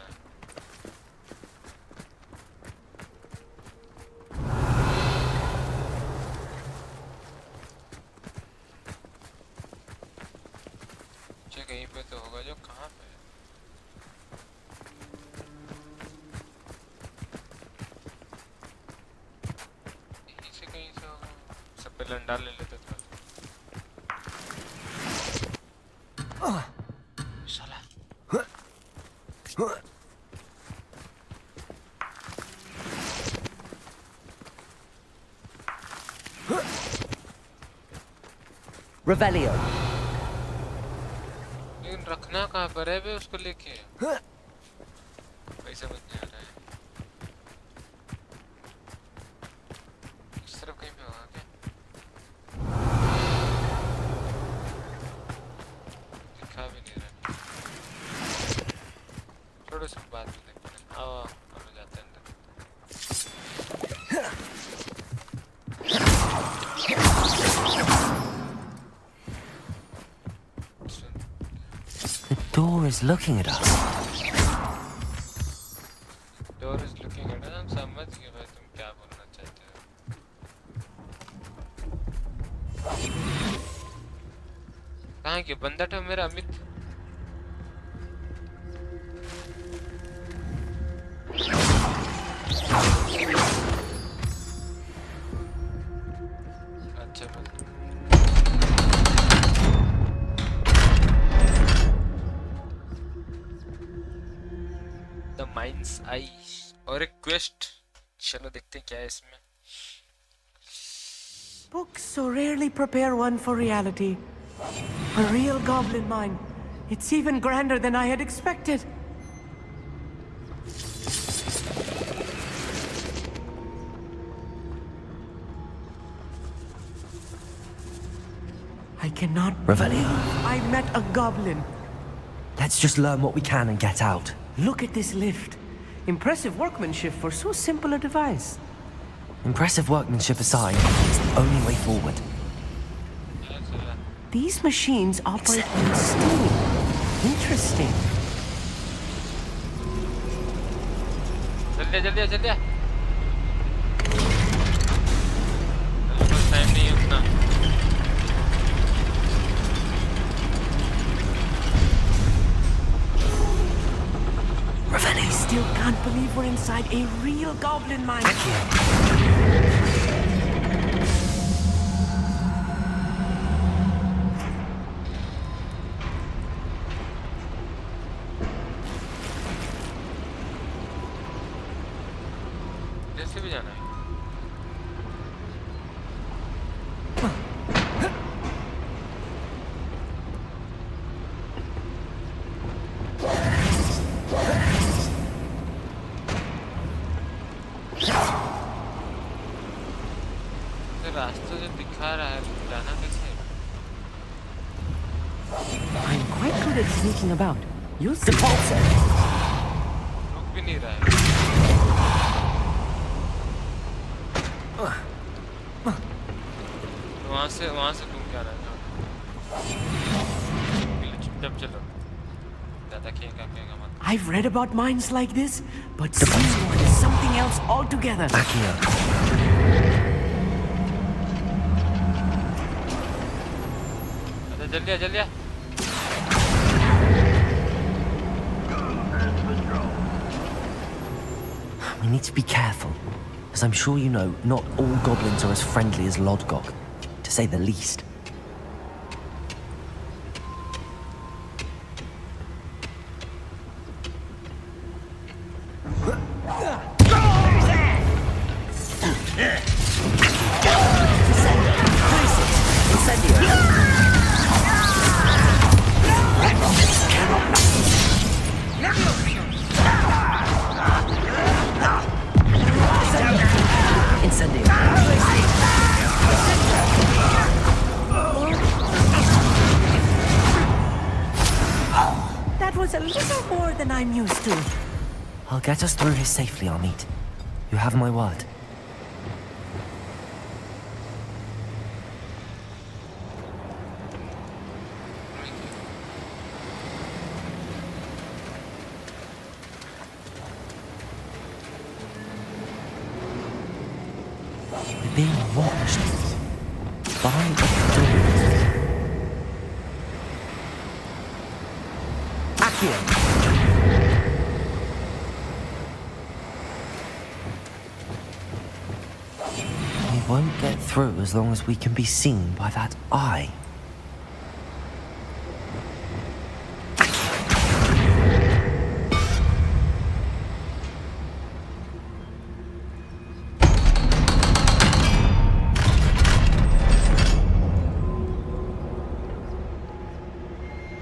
कहीं पे तो होगा जो कहाँ पे यहीं से कहीं से होगा सब पे लंडा ले लेते थे साला Revelio. रखना कहाँ पर है बे उसको लेके पैसा बच जा रहा है इस तरफ कहीं पे होगा क्या दिखा भी नहीं रहा थोड़ा सा बाद में देखते हैं आओ हम लोग जाते हैं अंदर The door is looking at us. Door is looking at us. हम समझ गए भाई तुम क्या बोलना चाहते हो कहाँ के बंदा था मेरा अमित अच्छा द माइंड्स आई और एक क्वेस्ट चलो देखते हैं क्या है इसमें Books so rarely prepare one for reality. A real goblin mine. It's even grander than I had expected. I cannot Revelio. believe I met a goblin. Let's just learn what we can and get out. Look at this lift. Impressive workmanship for so simple a device. Impressive workmanship aside, it's the only way forward. These machines operate on steam. Interesting. जल्दी जल्दी जल्दी time नहीं है उतना I still can't believe we're inside a real goblin mine. कैसे भी जाना है रास्ता जो दिखा रहा है जाना कैसे I'm quite good at sneaking about. You'll see. रुक भी नहीं रहा है वहाँ से तुम क्या रहे हो चुपचाप चलो ज़्यादा खेगा मत I've read about mines like this, but seeing one is something else altogether. Back here. जल्दी जल्दी We need to be careful, as I'm sure you know, not all goblins are as friendly as Lodgok, to say the least. than I'm used to. I'll get us through here safely, Amit. You have my word. We're being watched. By the door. Accio! We won't get through as long as we can be seen by that eye.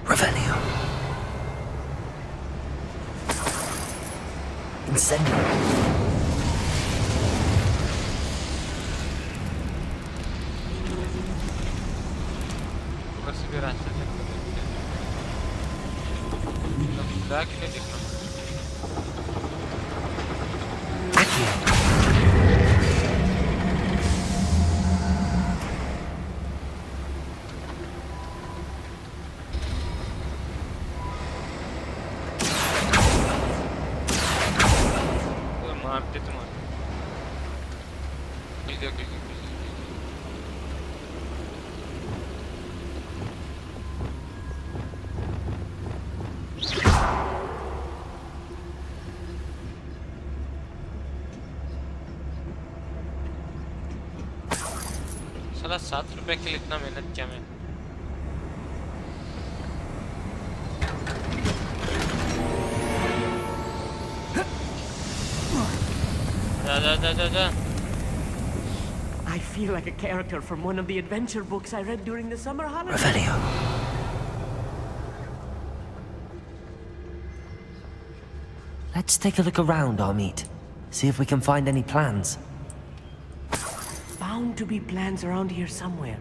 Revelio. Incendio. साला 7 रुपए के लिए इतना मेहनत किया मैं जा I feel like a character from one of the adventure books I read during the summer holidays. Revelio. Let's take a look around, Amit. See if we can find any plans. Bound to be plans around here somewhere.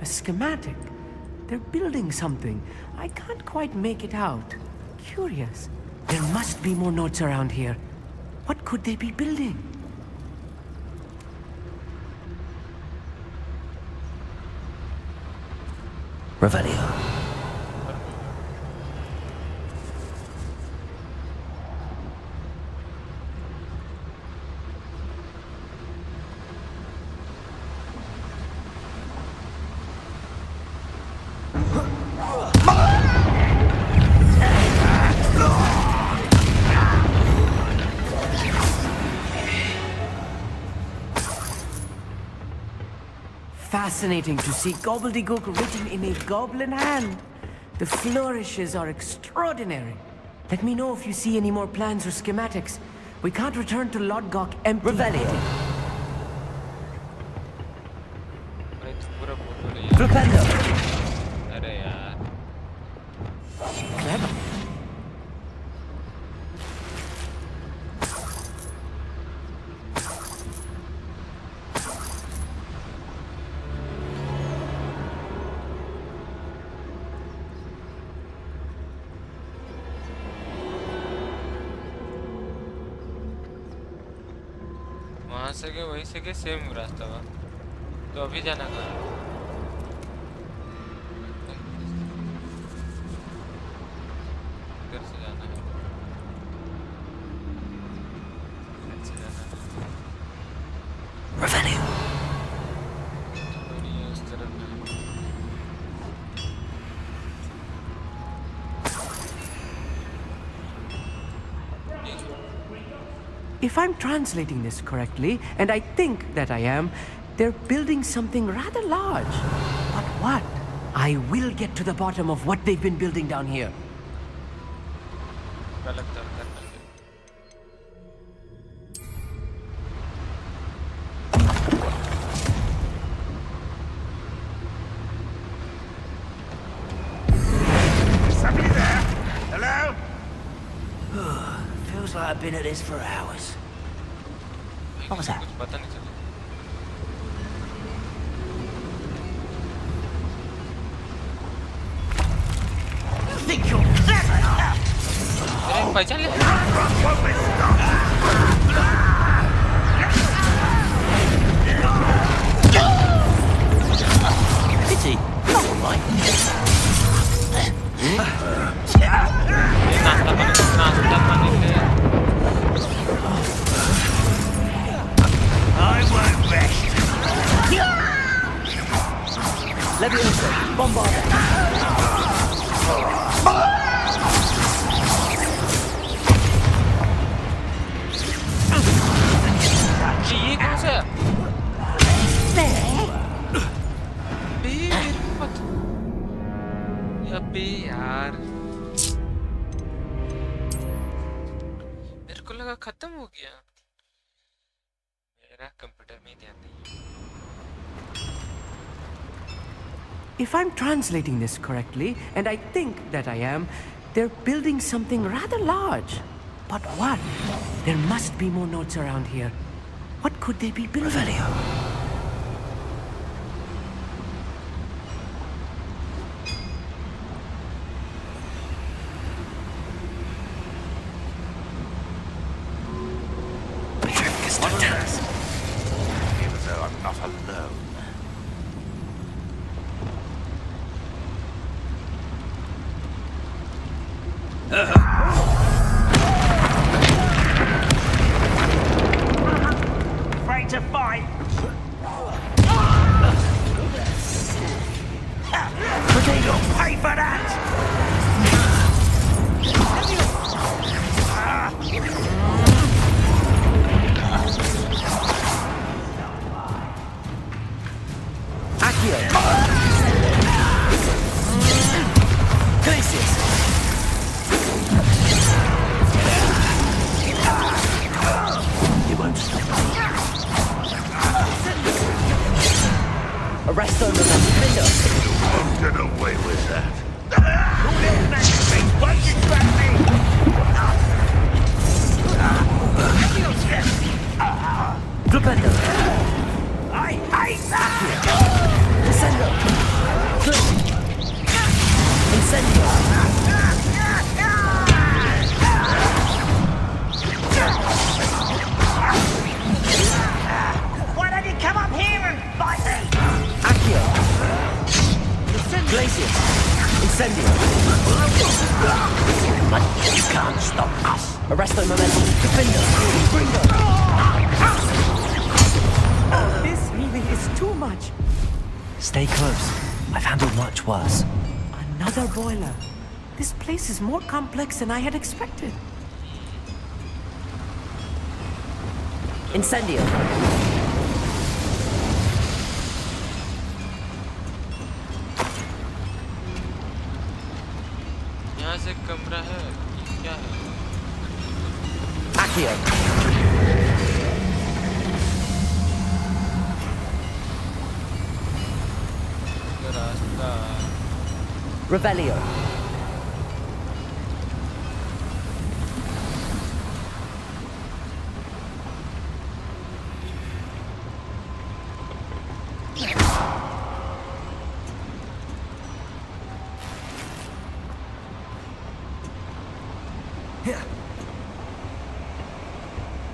A schematic. They're building something. I can't quite make it out. Curious. There must be more notes around here. What could they be building? Revelio. Fascinating to see gobbledygook written in a goblin hand. The flourishes are extraordinary. Let me know if you see any more plans or schematics. We can't return to Lodgok empty-handed. Flipendo! अरे यार Clever. वहाँ से के वहीं से के same रास्ता हुआ तो अभी जाना कहाँ है? इधर से जाना है इधर से जाना है Revelio. तो नहीं है उस तरफ If I'm translating this correctly, and I think that I am, they're building something rather large. But what? I will get to the bottom of what they've been building down here. गलत तरफ करना है Somebody there? Hello? Feels like I've been at this for hours. What was that? कुछ पता नहीं चला You think you're clever? भाईजान ले Pity. Not all right. ये नाश्ता पानी ले I won't rest. Leviosa, bombard. ये कौन सा बे मत अबे यार मेरे को लगा खत्म हो गया मेरा कंप्यूटर में ध्यान नहीं If I'm translating this correctly, and I think that I am, they're building something rather large. But what? There must be more notes around here. What could they be building? Revelio. Even though I'm not alone. Afraid to fight? You'll pay for that! Accio. Glacius. You won't stop me. Arresto Memento. Won't get away with that. Who is next, please? Won't you grab me? Flipendo. I hate that! Descendo. Incendio. Why don't you come up here and fight me? Accio. Glacius. Incendio. But you can't stop us. Arresto Memento. Defendo. Gringo. This really is too much. Stay close. I've handled much worse. Another boiler. This place is more complex than I had expected. Incendio. यहाँ से कमरा है क्या है Accio. ये रास्ता Revelio.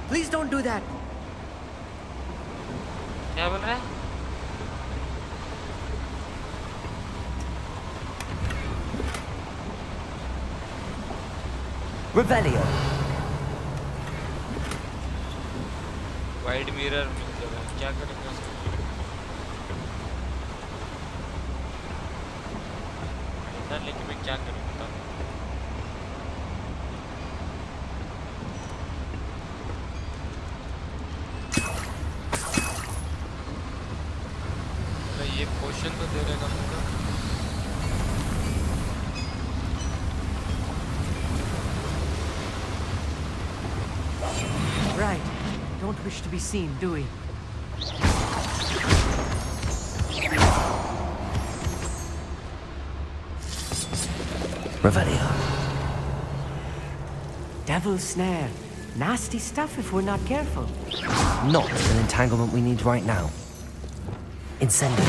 Please don't do that. क्या बोल रहा है Revelio. वाइड मिरर मिल जाएगा क्या करेंगे उसको ना लेकिन मैं क्या करूँ बताओ ये पोशन तो दे रहेगा मुझे Right. Don't wish to be seen, do we? Revelio. Devil's snare. Nasty stuff if we're not careful. Not an entanglement we need right now. Incendio.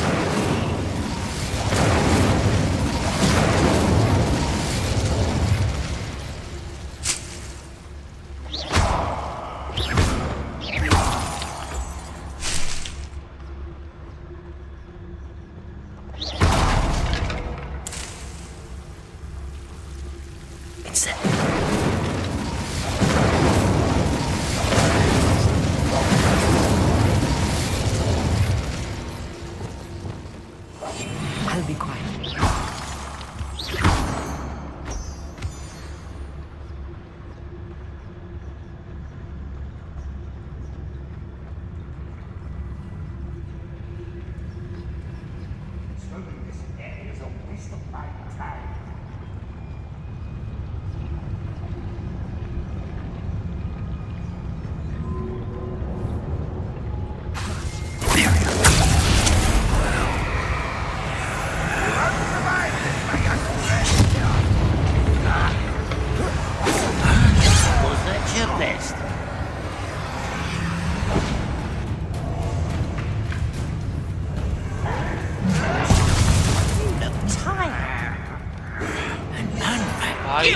भाई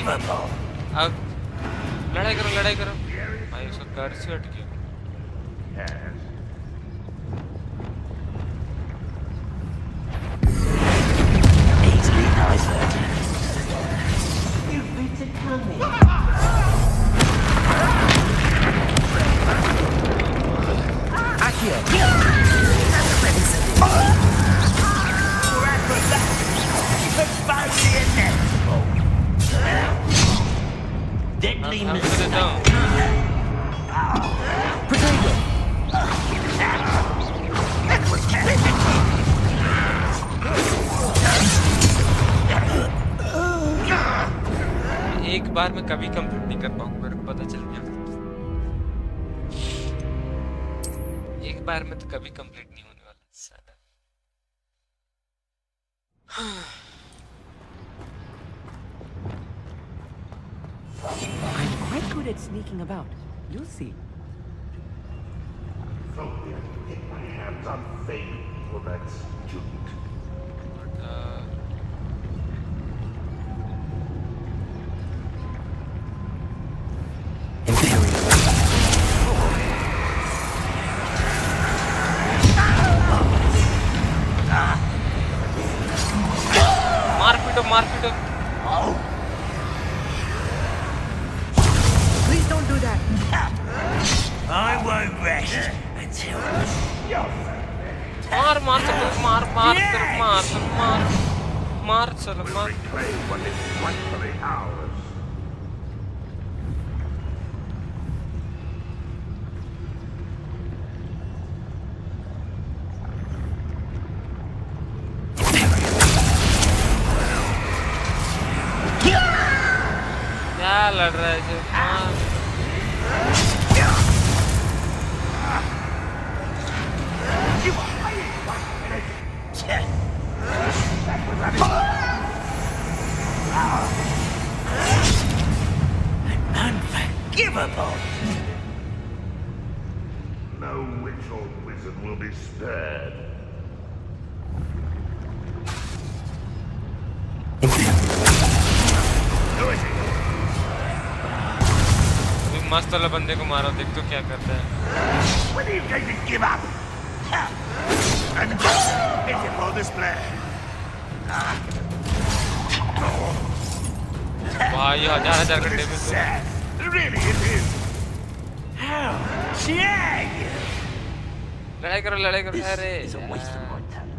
अब लड़ाई करो भाई उसका कर्ज से हट गया Deadly मैं mistake. देता हूँ एक बार में कभी कंप्लीट नहीं कर पाऊंगा मेरे को पता चल गया एक बार में तो कभी कंप्लीट नहीं होने वाला साला I'm quite good at sneaking about. You'll see. Get my hands on fame for that student. मार पीटो Please don't do that. I won't rest until मार चलो मार reclaim what is rightfully ours. क्या लड़ रहा है जो Unforgivable! No witch or wizard will be spared. अभी मस्त वाला बंदे को मारो देख तो क्या करता है When are you going to give up? And is it for display? भाई हजार का table Sad. Really, it is. How dare you? लड़ाई करो अरे It's a waste of my talent.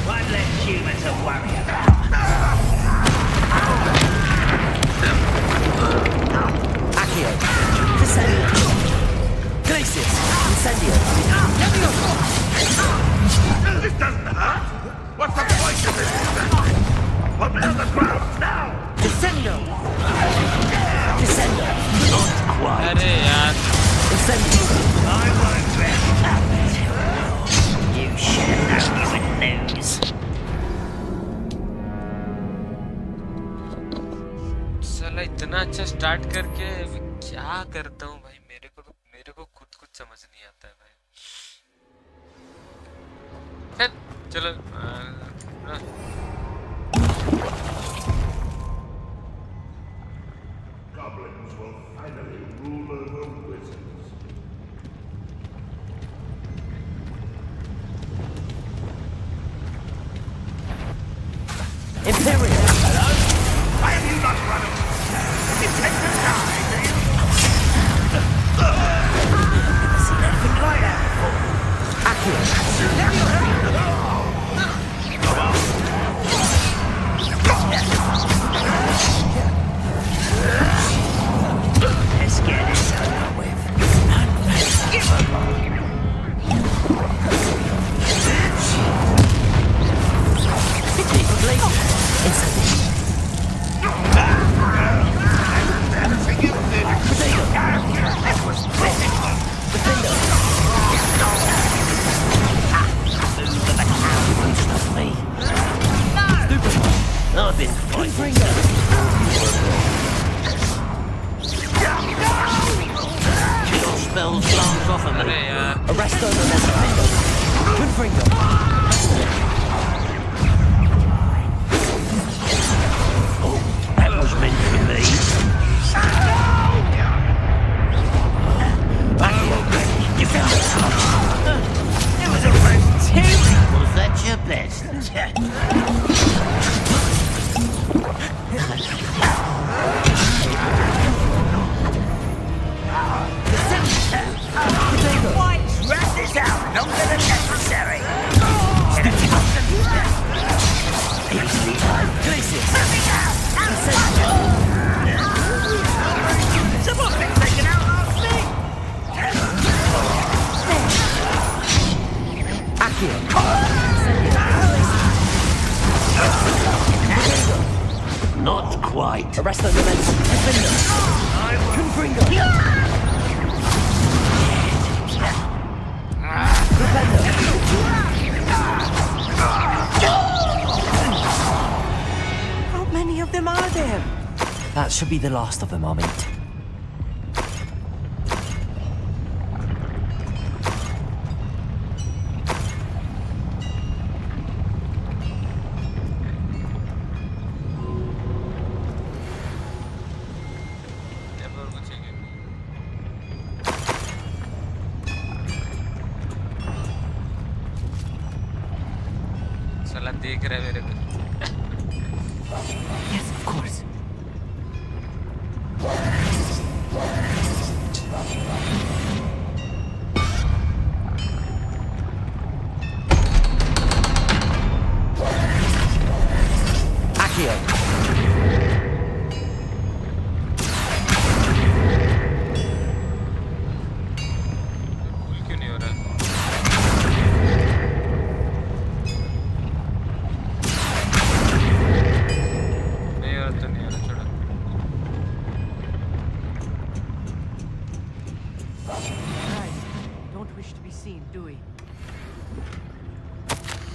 One less human to worry about. Accio. Incendio. Glacius. Incendio. This doesn't hurt. What's the point of this? Put me on the ground now. Descendo. Descendo. अरे यार Incendio. I won't rest until you should have even lose. साला इतना अच्छा start करके अभी क्या करता हूँ भाई मेरे को खुद समझ नहीं आता है भाई चलो Goblins will finally rule over wizards. Imperial. Why have you not run away? You take the die, do you? Never seen anything like that before. Accio. Let's get this over with. Unforgivable. Everything you did. That was pitiful. I've been fighting. Kills spells glance off of me. अरे यार Arrest them and then confring them. Oh, that was meant for me. You found it. It was a roast too. Was that your best? Why drag this out longer than necessary? Easily done. Someone been taken out last thing. Not quite. Arrest them and then confring them. Confring them. How many of them are there? That should be the last of them, Hogsmeade. अब और कुछ चाहिए साला देख रहा है मेरे को Yes, of course. भूल क्यों नहीं हो रहा नहीं हो रहा तो नहीं हो रहा छोड़ो Guys, don't wish to be seen, do we?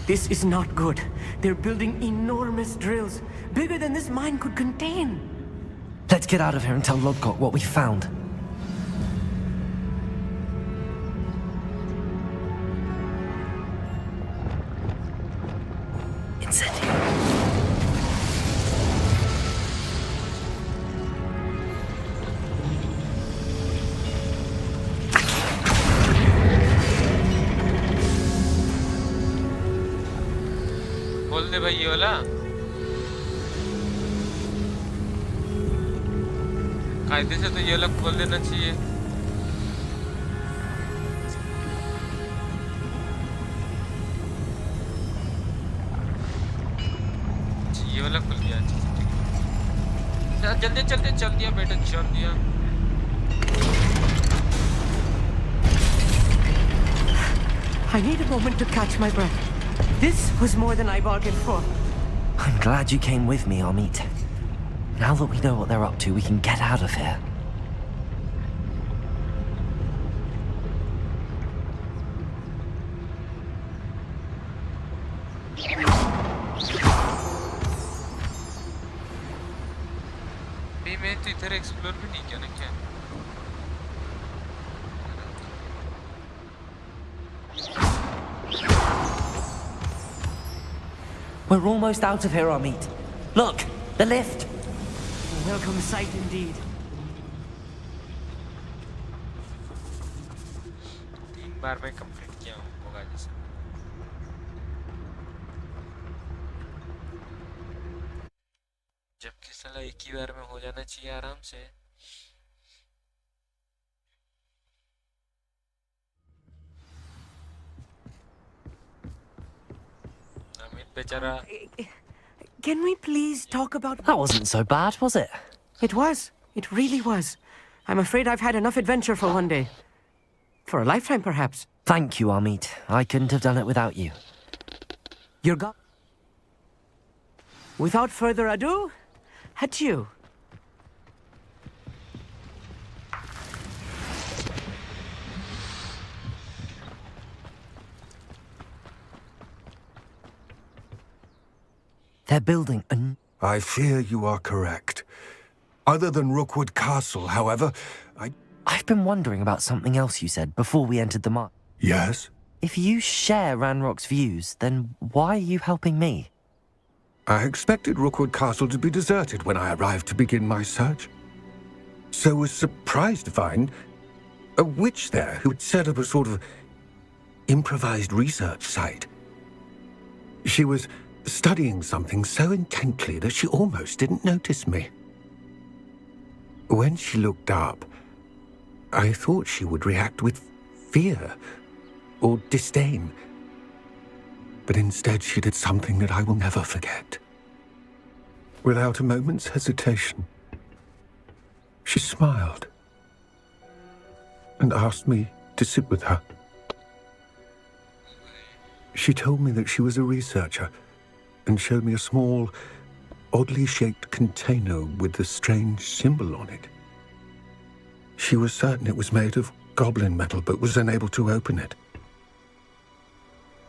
This is not good. They're building enormous drills, bigger than this mine could contain. Let's get out of here and tell Lodgok what we found. Incendio. बोल दे भाई ये वाला कायदे से तो ये वाला खोल देना चाहिए ये वाला खुल गया अच्छा ठीक है जल्दी जल्दी चल दिया बेटा चल दिया I need a moment to catch my breath. This was more than I bargained for. I'm glad you came with me, Hogsmeade. Now that we know what they're up to, we can get out of here. भी मैं तो इधर explore भी नहीं किया ना क्या We're almost out of here, Hogsmeade. Look, the lift. A welcome sight indeed. तीन बार मैं कंप्लीट किया हूँ होगा जैसे जबकि साला एक ही बार में हो जाना चाहिए आराम से अमित बेचारा Can we please talk about... That wasn't so bad, was it? It was. It really was. I'm afraid I've had enough adventure for one day. For a lifetime, perhaps. Thank you, Hogsmeade. I couldn't have done it without you. You're go... Without further ado, adieu. They're building a... I fear you are correct. Other than Rookwood Castle, however, I've been wondering about something else you said before we entered the mine. Yes? If you share Ranrock's views, then why are you helping me? I expected Rookwood Castle to be deserted when I arrived to begin my search. So was surprised to find a witch there who had set up a sort of improvised research site. She was studying something so intently that she almost didn't notice me. When she looked up, I thought she would react with fear or disdain. But instead she did something that I will never forget. Without a moment's hesitation, she smiled and asked me to sit with her. She told me that she was a researcher and showed me a small, oddly shaped container with a strange symbol on it. She was certain it was made of goblin metal, but was unable to open it.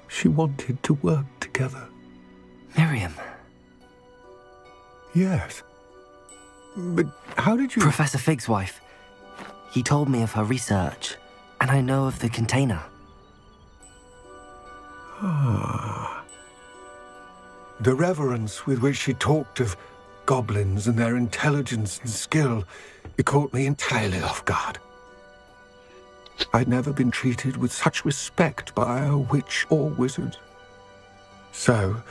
She wanted to work together. Miriam. Yes. But how did you... Professor Fig's wife. He told me of her research, and I know of the container. Ah. The reverence with which she talked of goblins and their intelligence and skill, it caught me entirely off guard. I'd never been treated with such respect by a witch or wizard. So,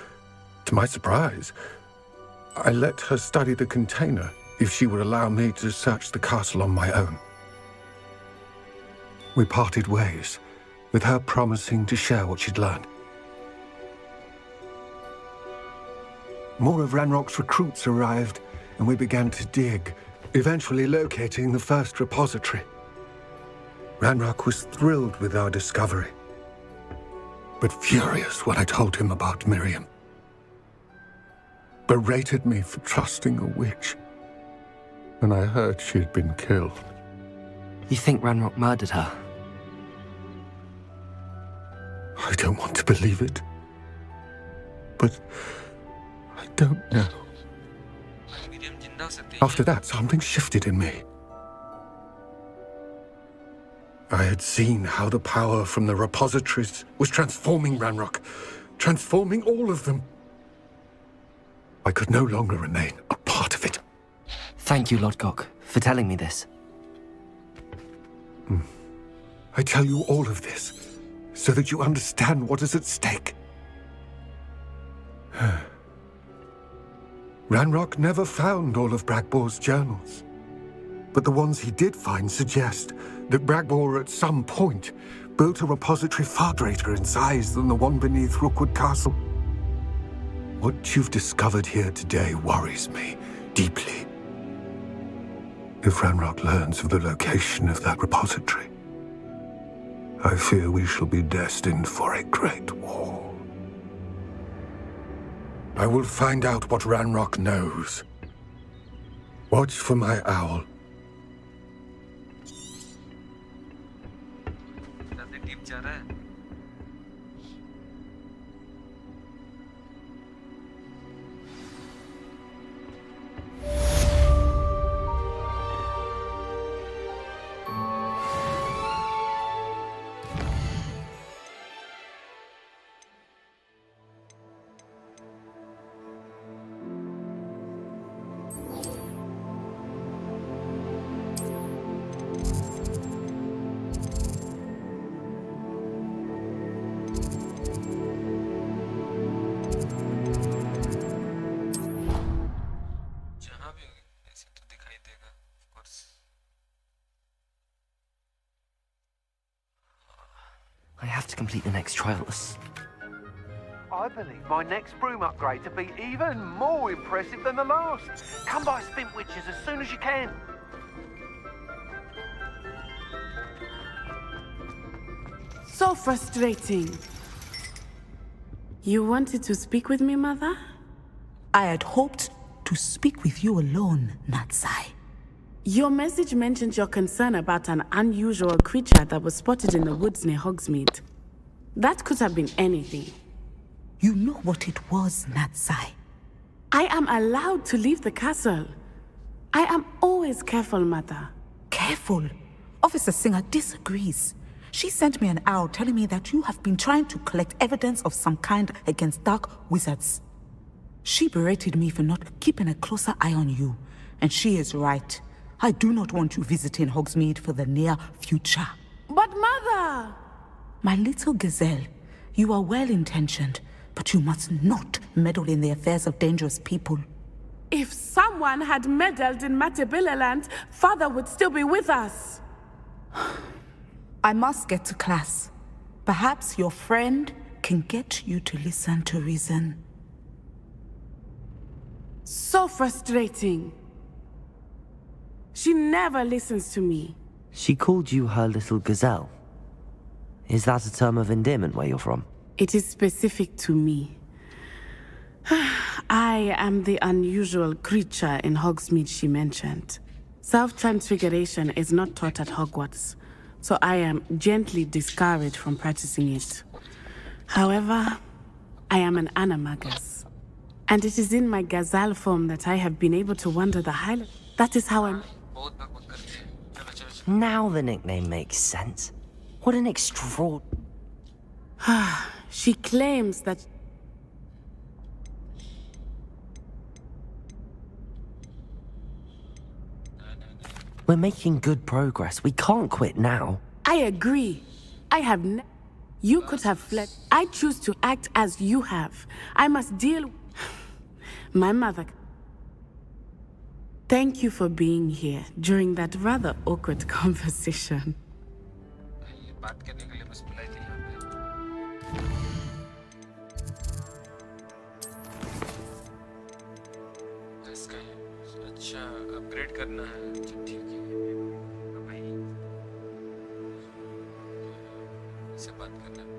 to my surprise, I let her study the container if she would allow me to search the castle on my own. We parted ways, with her promising to share what she'd learned. More of Ranrock's recruits arrived, and we began to dig, eventually locating the first repository. Ranrock was thrilled with our discovery, but furious when I told him about Miriam. Berated me for trusting a witch, and I heard she had been killed. You think Ranrock murdered her? I don't want to believe it, but I don't know. After that, something shifted in me. I had seen how the power from the repositories was transforming Ranrock, transforming all of them. I could no longer remain a part of it. Thank you, Lodgok, for telling me this. I tell you all of this so that you understand what is at stake. Ranrock never found all of Bragbor's journals, but the ones he did find suggest that Bragbor at some point built a repository far greater in size than the one beneath Rookwood Castle. What you've discovered here today worries me deeply. If Ranrock learns of the location of that repository, I fear we shall be destined for a great war. I will find out what Ranrock knows. Watch for my owl. I have to complete the next trials. I believe my next broom upgrade to be even more impressive than the last. Come by Spint Witches as soon as you can. So frustrating. You wanted to speak with me, Mother? I had hoped to speak with you alone, Natsai. Your message mentioned your concern about an unusual creature that was spotted in the woods near Hogsmeade. That could have been anything. You know what it was, Natsai. I am allowed to leave the castle. I am always careful, Mother. Careful? Officer Singer disagrees. She sent me an owl telling me that you have been trying to collect evidence of some kind against dark wizards. She berated me for not keeping a closer eye on you, and she is right. I do not want you visiting Hogsmeade for the near future. But Mother! My little gazelle, you are well-intentioned, but you must not meddle in the affairs of dangerous people. If someone had meddled in Matabeleland, Father would still be with us. I must get to class. Perhaps your friend can get you to listen to reason. So frustrating. She never listens to me. She called you her little gazelle. Is that a term of endearment where you're from? It is specific to me. I am the unusual creature in Hogsmeade she mentioned. Self-transfiguration is not taught at Hogwarts, so I am gently discouraged from practicing it. However, I am an animagus, and it is in my gazelle form that I have been able to wander the highlands. That is how I'm... Now the nickname makes sense. What an extraordinary... She claims that... We're making good progress. We can't quit now. I agree. I have You could have fled. I choose to act as you have. I must deal... My mother... Thank you for being here during that rather awkward conversation. अच्छा upgrade करना है अच्छा ठीक है अब भाई इससे बात करना है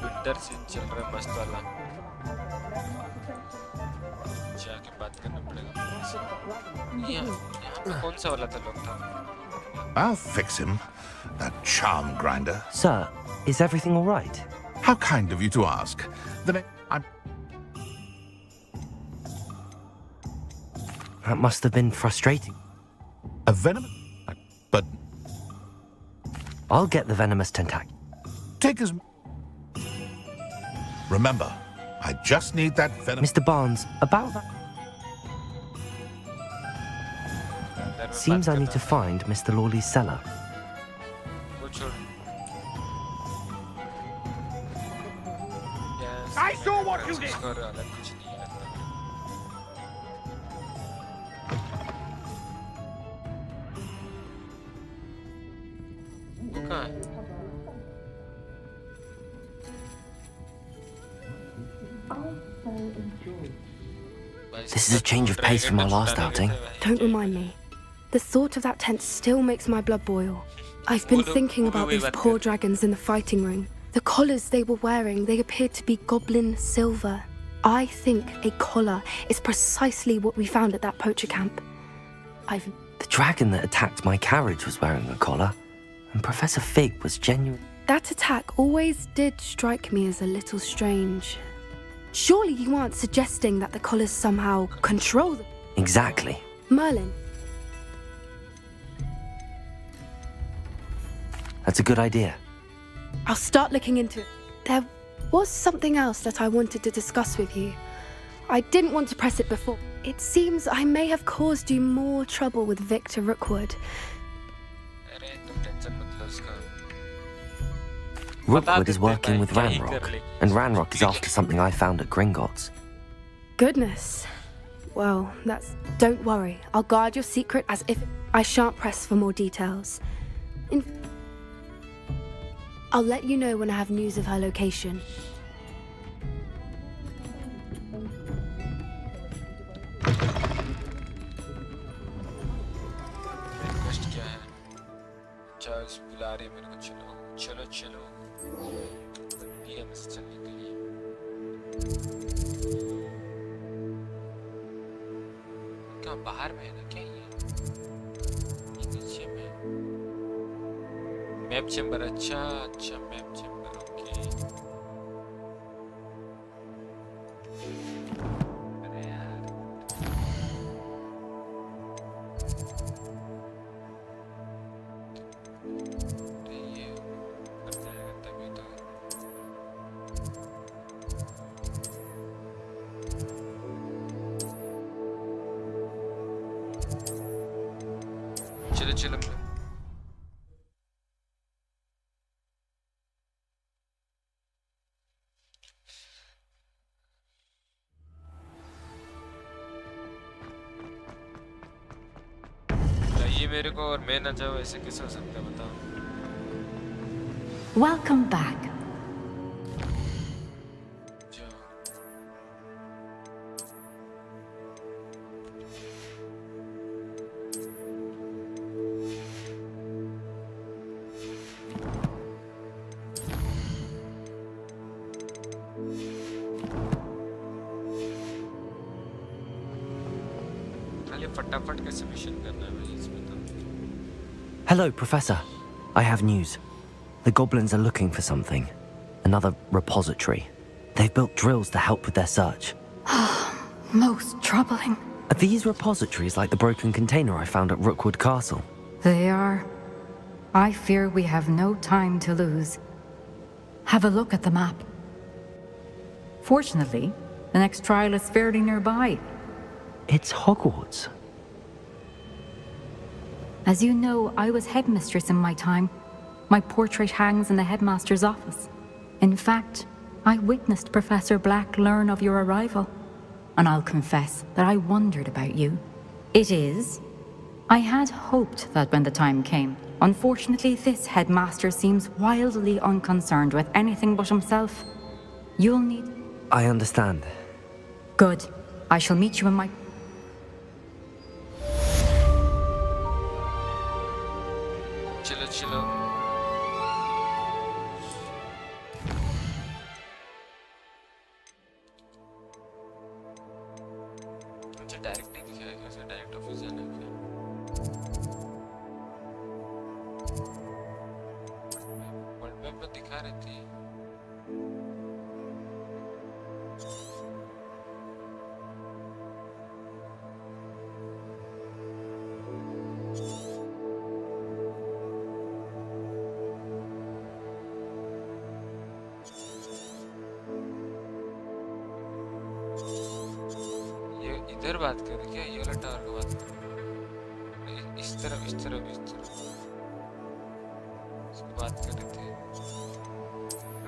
विंटर सीन चल रहा है मस्त वाला जाके बात करना पड़ेगा यहाँ पे कौन सा वाला था लोग था I'll fix him, that charm grinder. Sir, is everything all right? How kind of you to ask. I'm... That must have been frustrating. A venom... But... I'll get the venomous tentacle. Take as... Remember, I just need that venom... Mr. Barnes, about that... Seems I need to find Mr. Lawley's cellar. I saw what you did! This is a change of pace from our last outing. Don't remind me. The thought of that tent still makes my blood boil. I've been thinking about these poor dragons in the fighting ring. The collars they were wearing, they appeared to be goblin silver. I think a collar is precisely what we found at that poacher camp. The dragon that attacked my carriage was wearing a collar, and Professor Fig was genuine. That attack always did strike me as a little strange. Surely you aren't suggesting that the collars somehow control them? Exactly. Merlin. That's a good idea. I'll start looking into it. There was something else that I wanted to discuss with you. I didn't want to press it before. It seems I may have caused you more trouble with Victor Rookwood. Rookwood is working with Ranrock, and Ranrock is after something I found at Gringotts. Goodness. Well, that's... Don't worry. I'll guard your secret as if... I shan't press for more details. I'll let you know when I have news of her location. Request क्या है? Charles बुला रहे हैं मेरे को, चलो चलो चलो पीएम से चलने के लिए। क्या बाहर में है ना क्या ये नीचे में? मैप चेंबर, अच्छा अच्छा मैप चेंबर, ओके। अरे यार तो ये कर जाएगा तभी तो। चलो चलो चाहिए मेरे को और मैं ना जाऊँ, ऐसे कैसे हो सकता है बताओ? Welcome back. खाली फटाफट कैसे मिशन करना है भाई इसमें तो। Hello, Professor. I have news. The goblins are looking for something. Another repository. They've built drills to help with their search. Most troubling. Are these repositories like the broken container I found at Rookwood Castle? They are. I fear we have no time to lose. Have a look at the map. Fortunately, the next trial is fairly nearby. It's Hogwarts. As you know, I was headmistress in my time. My portrait hangs in the headmaster's office. In fact, I witnessed Professor Black learn of your arrival. And I'll confess that I wondered about you. It is. I had hoped that when the time came. Unfortunately, this headmaster seems wildly unconcerned with anything but himself. You'll need... I understand. Good. I shall meet you in my... चलो चलो अच्छा direct नहीं दिखाया क्या? ऐसा direct office जाना है क्या? वर्ल्ड मैप में दिखा रहे थे। इधर बात कर रहे क्या? ये वाला टावर का बात कर रहे? इस तरफ इसको बात कर रहे थे।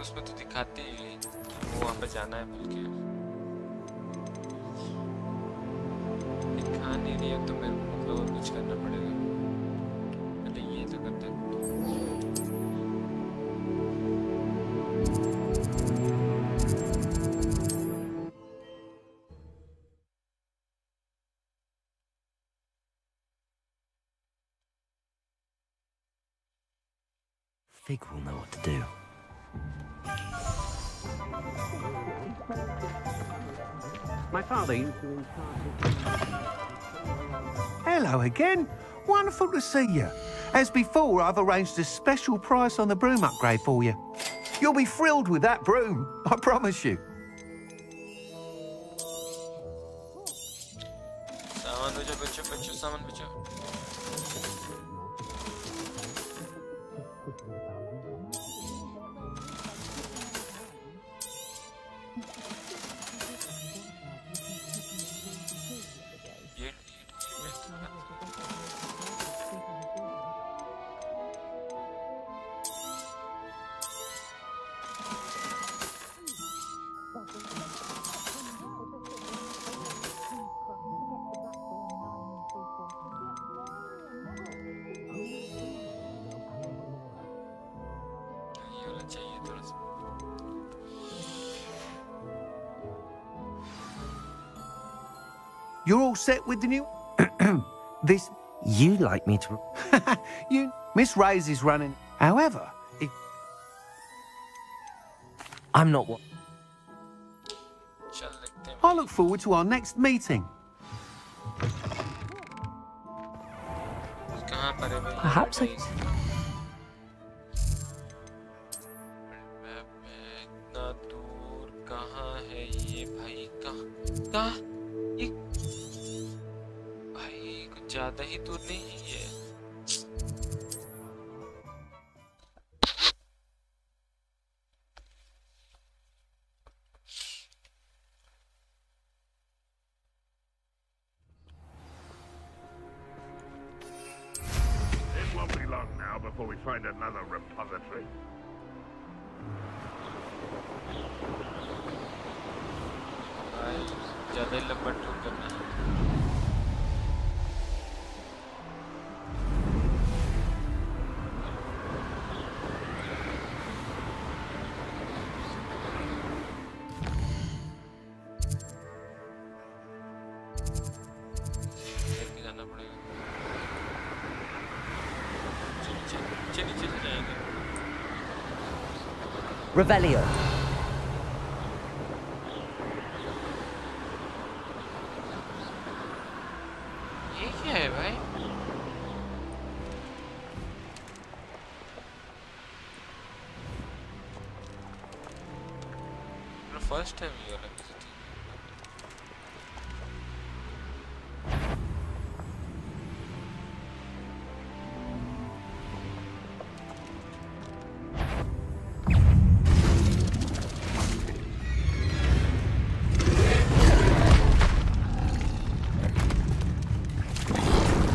उसमें तो दिखाते ही वो वहाँ पे जाना है बोल के। दिखा नहीं रही है तो मेरे को मतलब और कुछ करना पड़ेगा। पहले ये तो करते हैं। Fig will know what to do. My father used to Hello again. Wonderful to see you. As before, I've arranged a special price on the broom upgrade for you. You'll be thrilled with that broom, I promise you. सामान बचो सामान बचो। You're all set with the new... this... You like me to... Miss Ray's is running. However, if... I'm not what... I look forward to our next meeting. Perhaps I... इतना दूर कहाँ है ये भाई? कहाँ ये भाई कुछ ज़्यादा ही दूर नहीं है ये? It won't be long now before we find another repository. ज़्यादा ही लंबा टूर करना है। लेके जाना पड़ेगा। नीचे नीचे से जाएंगे। Revelio. ये क्या है भाई? फर्स्ट टाइम ये वाला visit.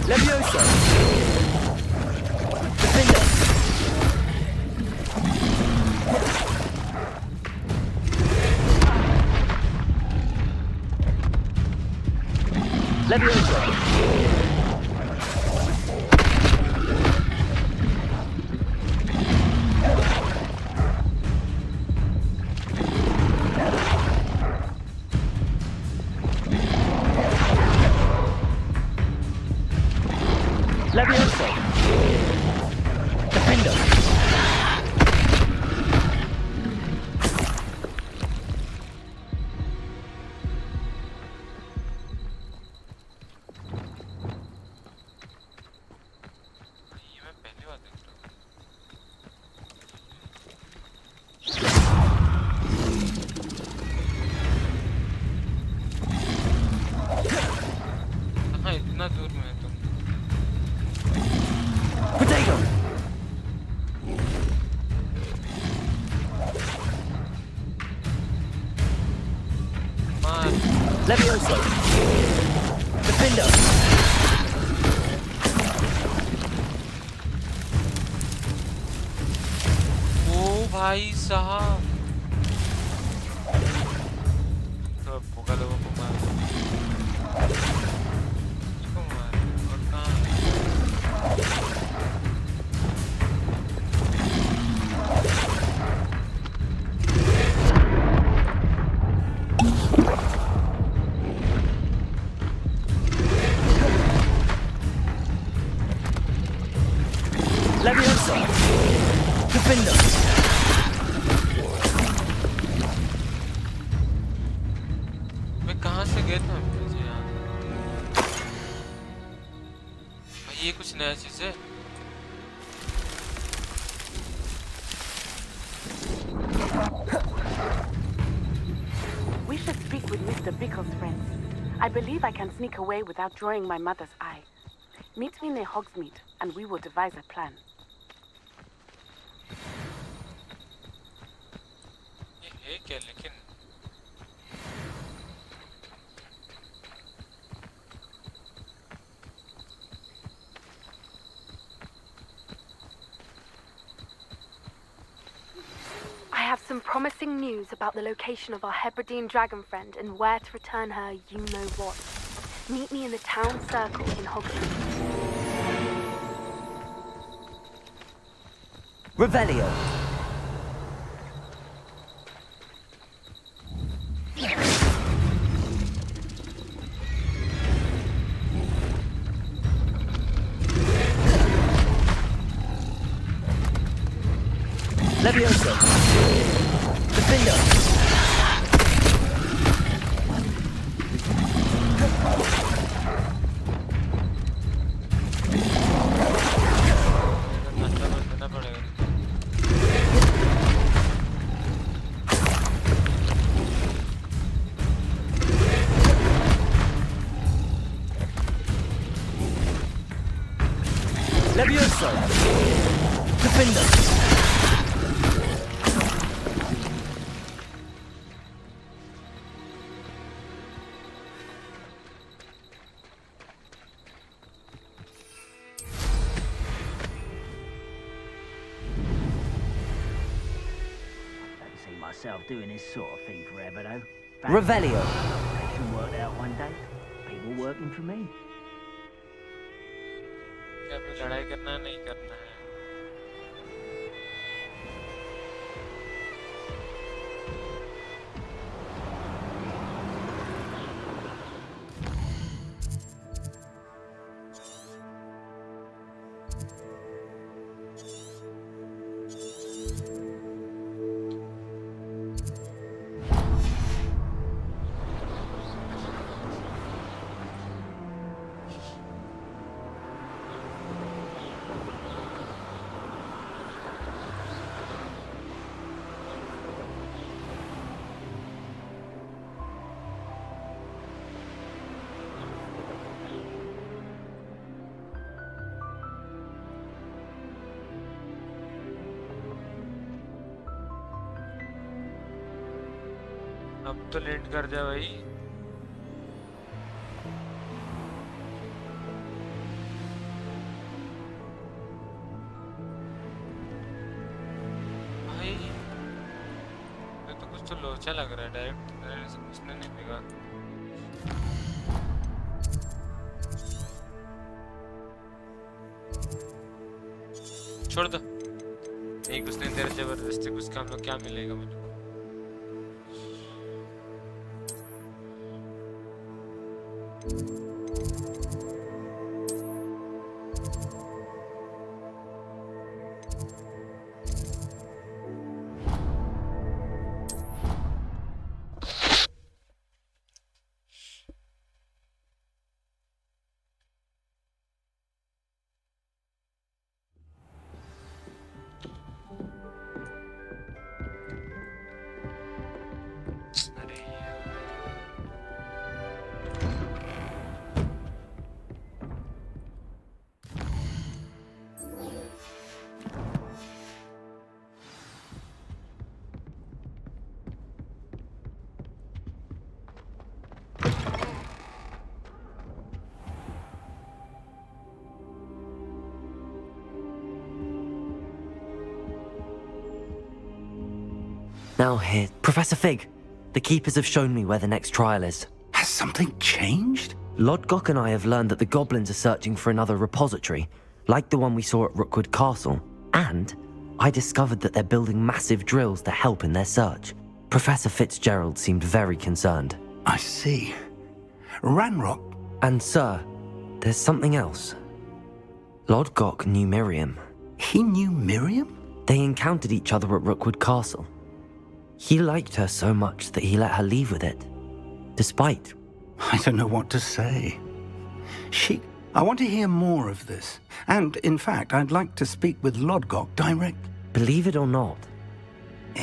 Levioso. Defender. Levioso. Levioso. Defender. ये मैं पहली बार देख रहा हूँ। हाँ इतना दूर में है तुम। Potato. मार। Levioso. Defender. ओ भाई साहब। तो भूखा लोगों को मार। इसको मार। और कहाँ? Levioso. Defender. मैं कहाँ से गया था मुझे यार? भाई ये कुछ नया चीज़ है। We should speak with Mr. Bickle's friends. I believe I can sneak away without drawing my mother's eye. Meet me near Hogsmeade, and we will devise a plan. ये है क्या लेकिन? I have some promising news about the location of our Hebridean dragon friend and where to return her you know what. Meet me in the town circle in Hogsmeade. Revelio. Levioso! Defender! Levioso! Defender! See myself doing this sort of thing forever, though. Revelio! Should work out one day. People working for me. क्या अभी लड़ाई करना है नहीं करना है अब तो लेट कर जा भाई भाई ये तो कुछ तो लोचा लग रहा है डायरेक्ट उसने नहीं देखा छोड़ दो नहीं कुछ नहीं तेरे जबरदस्ती कुछ काम लोग क्या मिलेगा मुझे Now here, Professor Fig. The Keepers have shown me where the next trial is. Has something changed? Lodgok and I have learned that the goblins are searching for another repository, like the one we saw at Rookwood Castle. And I discovered that they're building massive drills to help in their search. Professor Fitzgerald seemed very concerned. I see. Ranrock. And sir, there's something else. Lodgok knew Miriam. He knew Miriam? They encountered each other at Rookwood Castle. He liked her so much that he let her leave with it. Despite. I don't know what to say. I want to hear more of this. And, in fact, I'd like to speak with Lodgok direct. Believe it or not.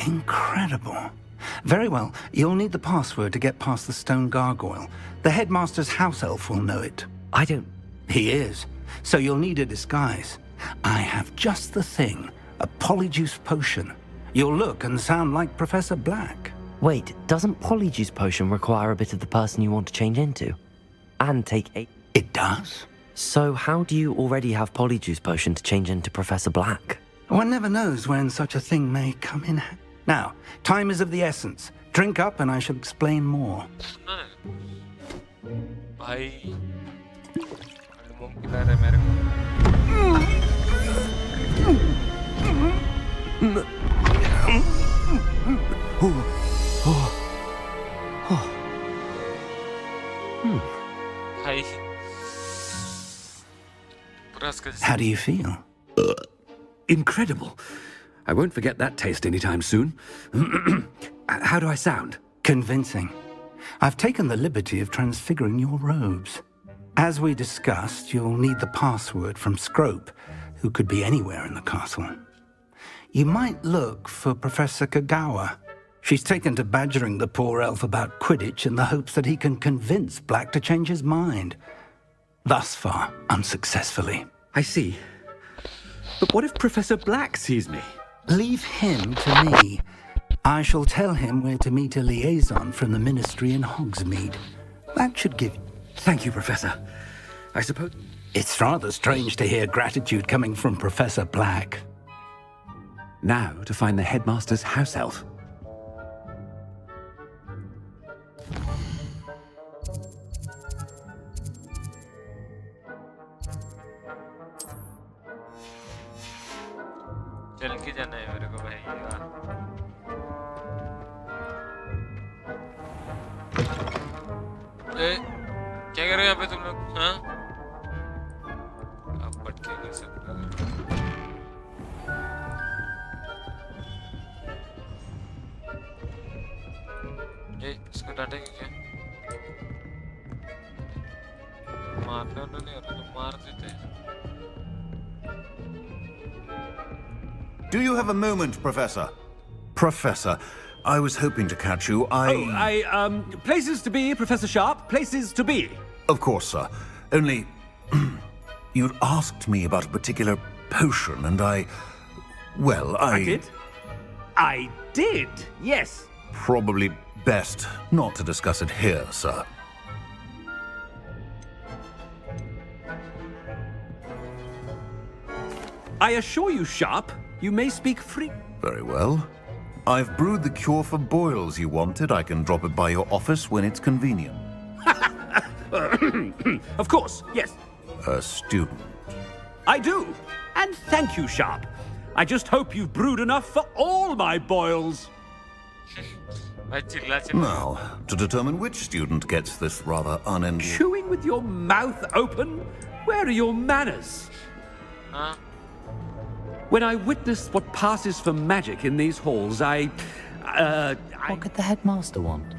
Incredible. Very well. You'll need the password to get past the stone gargoyle. The headmaster's house elf will know it. I don't... He is. So you'll need a disguise. I have just the thing. A polyjuice potion. You'll look and sound like Professor Black. Wait, doesn't Polyjuice Potion require a bit of the person you want to change into? And take a... It does? So how do you already have Polyjuice Potion to change into Professor Black? One never knows when such a thing may come in. Now, time is of the essence. Drink up and I shall explain more. भाई मुमकिन है मेरे How do you feel? Incredible. I won't forget that taste anytime soon. How do I sound? Convincing. I've taken the liberty of transfiguring your robes. As we discussed, you'll need the password from Scrope, who could be anywhere in the castle. You might look for Professor Kagawa. She's taken to badgering the poor elf about Quidditch in the hopes that he can convince Black to change his mind. Thus far, unsuccessfully. I see. But what if Professor Black sees me? Leave him to me. I shall tell him where to meet a liaison from the Ministry in Hogsmeade. That should give... Thank you, Professor. I suppose... It's rather strange to hear gratitude coming from Professor Black. Now to find the headmaster's house elf. चल के जाना है मेरे को भाई क्या कर रहे हो यहाँ पे तुम लोग हाँ आप पटके नहीं सकते इसको डांटेंगे क्या मारने वाला नहीं तो मार देते हैं Do you have a moment, Professor? Professor, I was hoping to catch you. Places to be, Professor Sharp. Places to be. Of course, sir. Only... you'd asked me about a particular potion, and well, I did? I did, yes. Probably best not to discuss it here, sir. I assure you, Sharp, you may speak free. Very well. I've brewed the cure for boils you wanted. I can drop it by your office when it's convenient. Of course, yes. A student. I do. And thank you, Sharp. I just hope you've brewed enough for all my boils. Now, to determine which student gets this rather unending... Chewing with your mouth open? Where are your manners? Huh? When I witness what passes for magic in these halls, What could the headmaster want?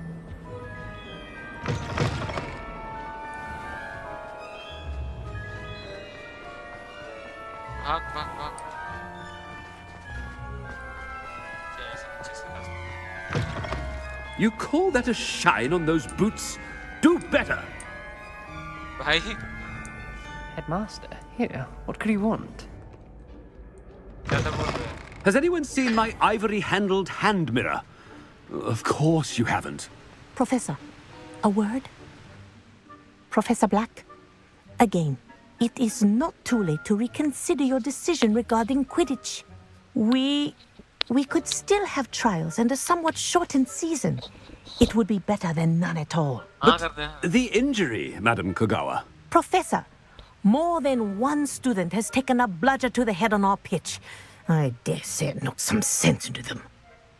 You call that a shine on those boots? Do better! Bhai. Headmaster, here, what could he want? Has anyone seen my ivory-handled hand mirror? Of course you haven't. Professor, a word? Professor Black, again, it is not too late to reconsider your decision regarding Quidditch. We could still have trials and a somewhat shortened season. It would be better than none at all. But the injury, Madam Kagawa. Professor, more than one student has taken a bludger to the head on our pitch. I dare say it knocked some sense into them.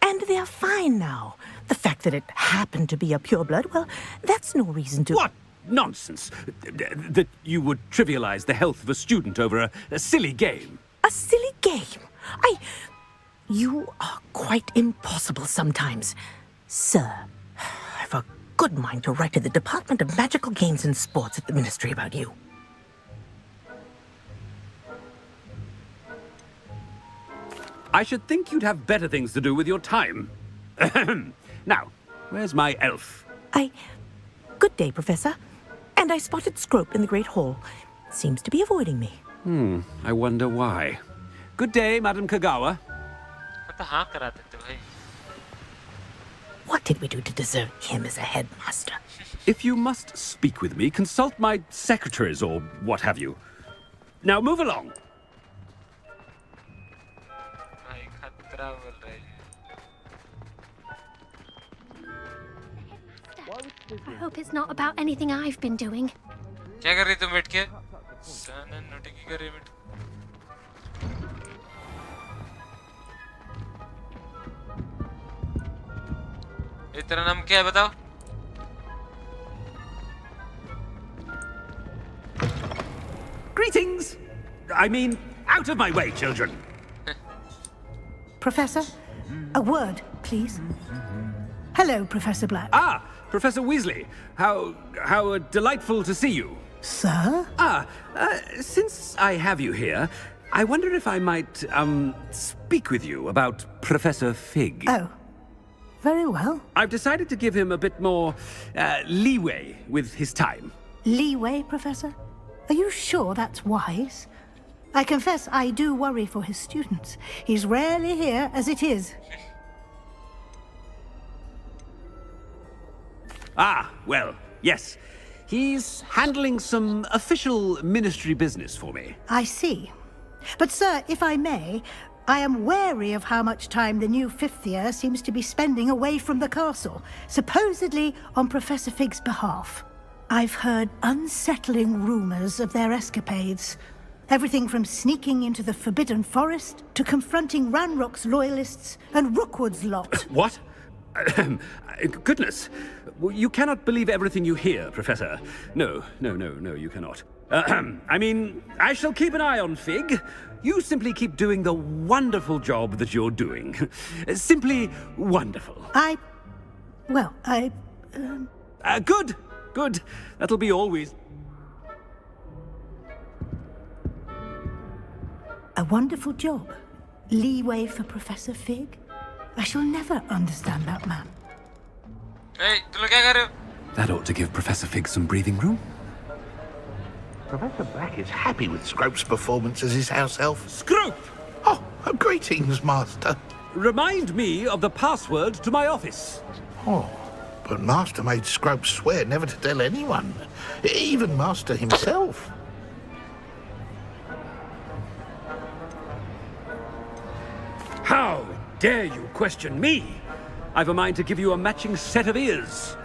And they're fine now. The fact that it happened to be a pureblood, well, that's no reason to... What nonsense! That you would trivialize the health of a student over a silly game. A silly game? You are quite impossible sometimes. Sir, I've a good mind to write to the Department of Magical Games and Sports at the Ministry about you. I should think you'd have better things to do with your time. Now, where's my elf? Good day, Professor. And I spotted Scrope in the Great Hall. Seems to be avoiding me. I wonder why. Good day, Madam Kagawa. What did we do to deserve him as a headmaster? If you must speak with me, consult my secretaries or what have you. Now move along. I hope it's not about anything I've been doing. क्या कर रही तुम बैठ के? साना naughty की कर रही बैठ? ये तेरा नाम क्या है बताओ? Greetings! I mean, out of my way, children! Professor, a word, please. Hello, Professor Black. Ah, Professor Weasley. How delightful to see you. Sir? Since I have you here, I wonder if I might, speak with you about Professor Fig. Oh, very well. I've decided to give him a bit more, leeway with his time. Leeway, Professor? Are you sure that's wise? I confess I do worry for his students. He's rarely here as it is. Ah, well, yes. He's handling some official ministry business for me. I see. But, sir, if I may, I am wary of how much time the new fifth year seems to be spending away from the castle, supposedly on Professor Fig's behalf. I've heard unsettling rumors of their escapades. Everything from sneaking into the Forbidden Forest to confronting Ranrock's loyalists and Rookwood's lot. What? Goodness. You cannot believe everything you hear, Professor. No, you cannot. I mean, I shall keep an eye on Fig. You simply keep doing the wonderful job that you're doing. Simply wonderful. Good. That'll be always. A wonderful job. Leeway for Professor Fig? I shall never understand that man. Hey, तुम लोग क्या कर रहे हो? That ought to give Professor Fig some breathing room. Professor Black is happy with Scrope's performance as his house elf. Scrope! Oh, greetings, Master. Remind me of the password to my office. Oh, but Master made Scrope swear never to tell anyone, even Master himself. How dare you question me? I've a mind to give you a matching set of ears.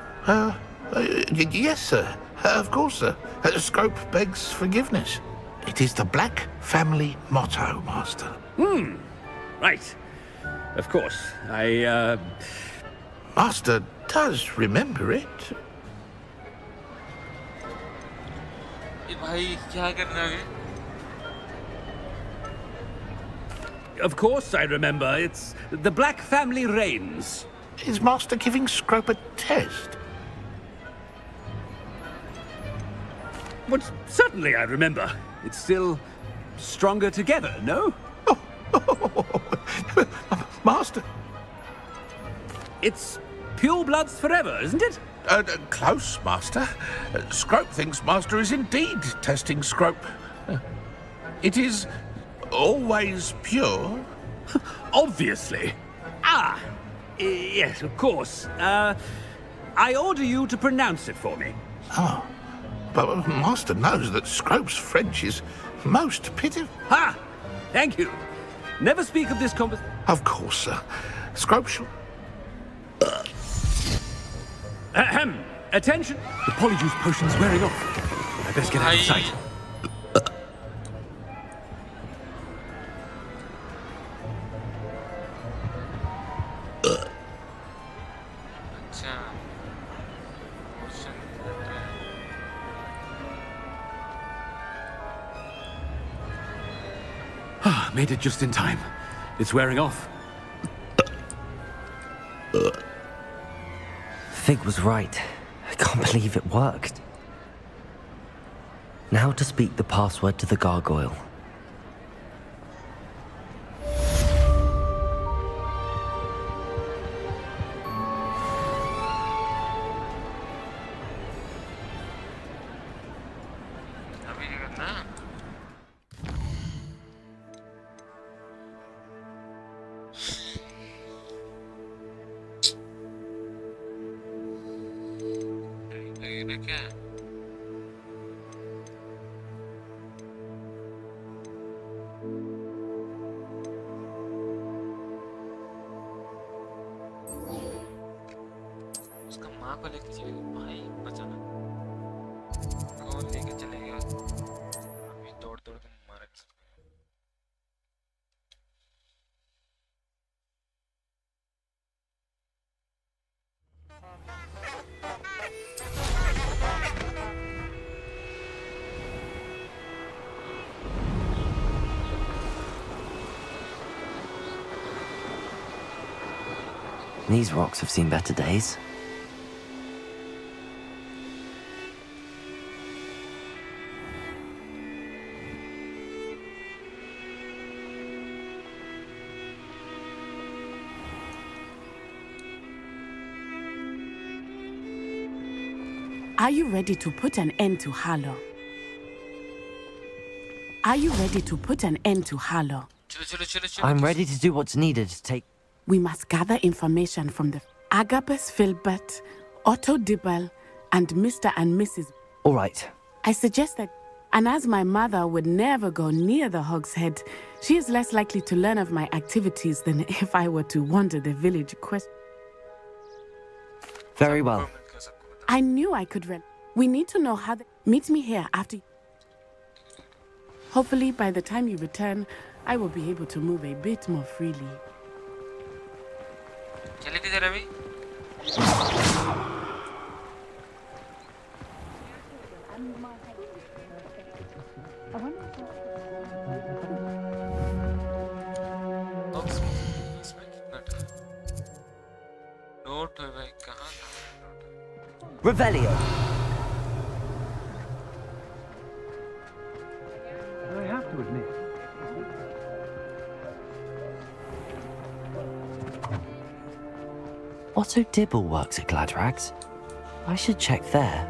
Yes, sir. Of course, sir. Scrope begs forgiveness. It is the Black family motto, Master. Right. Of course. Master does remember it. ये भाई क्या करना है? Of course I remember. It's the Black family reigns. Is Master giving Scrope a test? But certainly I remember. It's still stronger together, no? Master. It's pure bloods forever, isn't it? Close, Master. Scrope thinks Master is indeed testing Scrope. It is always pure. Obviously. Yes, of course. I order you to pronounce it for me. Oh, but Master knows that Scrope's French is most pitiful. Ha! Thank you. Never speak of this conversation. Of course, sir. Scrope shall... Ahem. Attention. The polyjuice potion's wearing off. I best get out of sight. Made it just in time. It's wearing off. Fig was right. I can't believe it worked. Now to speak the password to the gargoyle. These rocks have seen better days. Are you ready to put an end to Harlow? Are you ready to put an end to Harlow? I'm ready to do what's needed to take... We must gather information from the Agabus Filbert, Otto Dibble, and Mr. and Mrs. All right. I suggest that, and as my mother would never go near the Hogshead, she is less likely to learn of my activities than if I were to wander the village quest. Very well. I knew I could run. We need to know how Meet me here after... Hopefully, by the time you return, I will be able to move a bit more freely. चले किधर अभी? Note है भाई कहाँ था? Revelio. I have to admit. Otto Dibble works at Gladrags. I should check there.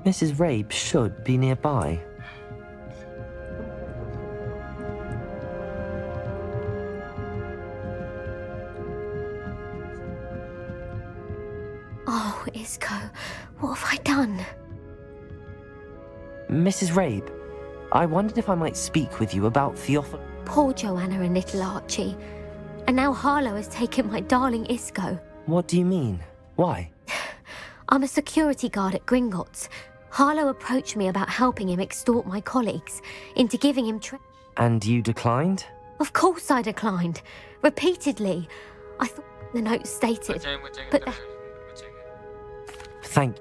Mrs. Rabe should be nearby. Oh, Isco, what have I done? Mrs. Rabe, I wondered if I might speak with you about Theophil... Poor Joanna and little Archie. And now Harlow has taken my darling Isco. What do you mean? Why? I'm a security guard at Gringotts. Harlow approached me about helping him extort my colleagues into giving him And you declined? Of course I declined. Repeatedly. I thought the note stated. But Thank...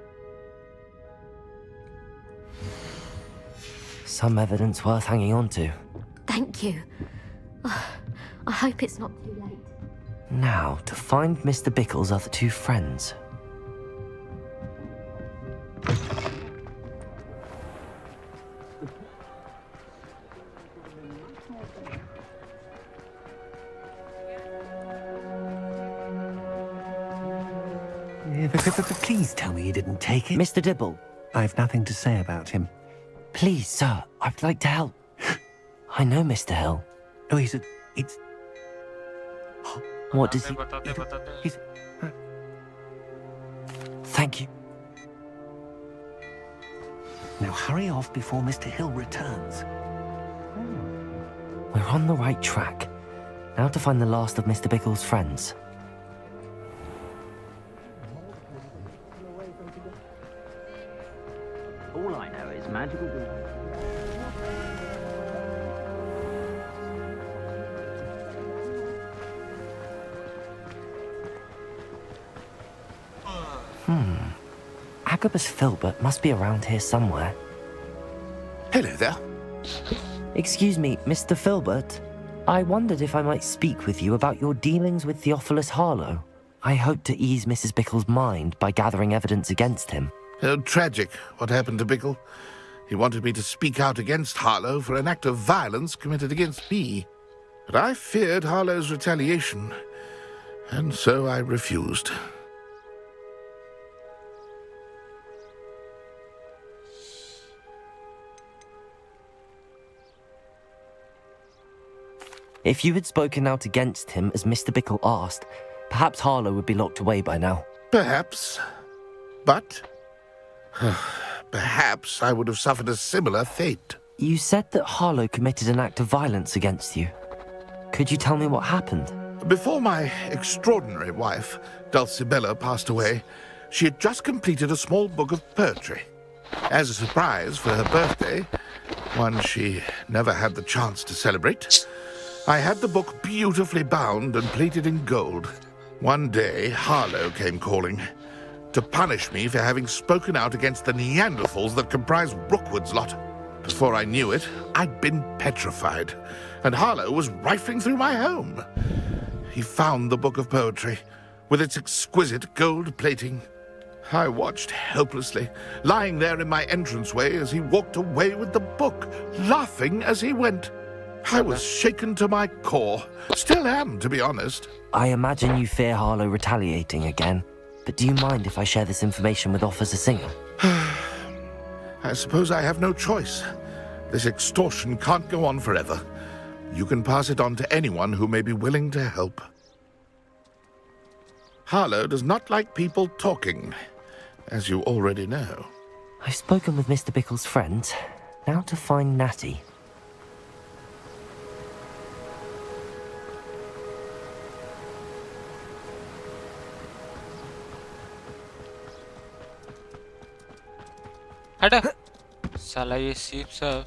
Some evidence worth hanging on to. thank you. I hope it's not too late. Now, to find Mr. Bickle's other two friends. Please tell me you didn't take it. Mr. Dibble. I've nothing to say about him. Please, sir, I'd like to help. I know Mr. Hill. Oh, it's... What does he... Thank you. Now hurry off before Mr. Hill returns. We're on the right track. Now to find the last of Mr. Bickle's friends. All I know is magical... Agabus Filbert must be around here somewhere. Hello there. Excuse me, Mr. Filbert. I wondered if I might speak with you about your dealings with Theophilus Harlow. I hope to ease Mrs. Bickle's mind by gathering evidence against him. Tragic what happened to Bickle. He wanted me to speak out against Harlow for an act of violence committed against me. But I feared Harlow's retaliation, and so I refused. If you had spoken out against him as Mr. Bickle asked, perhaps Harlow would be locked away by now. Perhaps. But... perhaps I would have suffered a similar fate. You said that Harlow committed an act of violence against you. Could you tell me what happened? Before my extraordinary wife, Dulcibella, passed away, she had just completed a small book of poetry. As a surprise for her birthday, one she never had the chance to celebrate, I had the book beautifully bound and plated in gold. One day, Harlow came calling. to punish me for having spoken out against the Neanderthals that comprise Rookwood's lot. Before I knew it, I'd been petrified, and Harlow was rifling through my home. He found the book of poetry, with its exquisite gold plating. I watched helplessly, lying there in my entranceway as he walked away with the book, laughing as he went. I was shaken to my core. Still am, to be honest. I imagine you fear Harlow retaliating again, but do you mind if I share this information with Officer Singer? I suppose I have no choice. This extortion can't go on forever. You can pass it on to anyone who may be willing to help. Harlow does not like people talking, as you already know. I've spoken with Mr. Bickle's friends. Now to find Natty. हटा साला ये सीप सब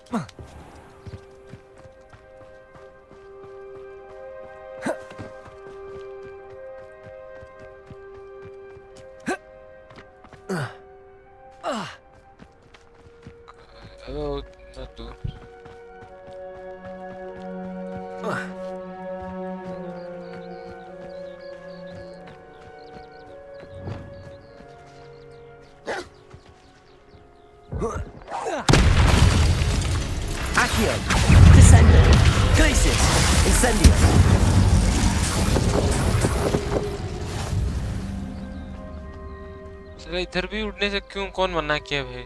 Oh, not too. Accio! Descendo! Glacius! Incendio! चलो इधर भी उड़ने से क्यों कौन मना किया भाई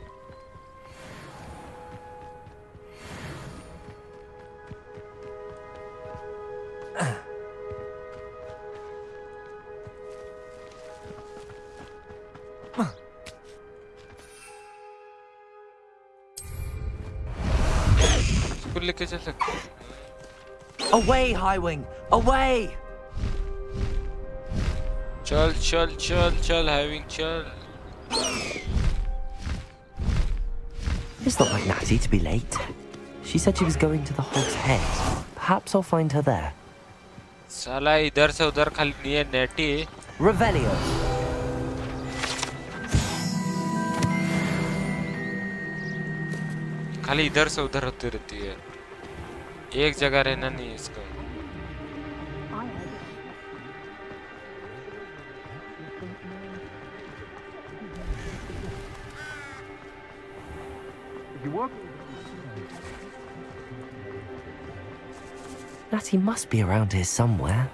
लेके चल सकते Away, Highwing! Away! चल चल चल चल Highwing चल It's not like Natty to be late. She said she was going to the Hog's Head. Perhaps I'll find her there. साला इधर से उधर खाली नहीं है नेटी Revelio! खाली इधर से उधर होती रहती है एक जगह रहना नहीं है इसका Natty must be around here somewhere.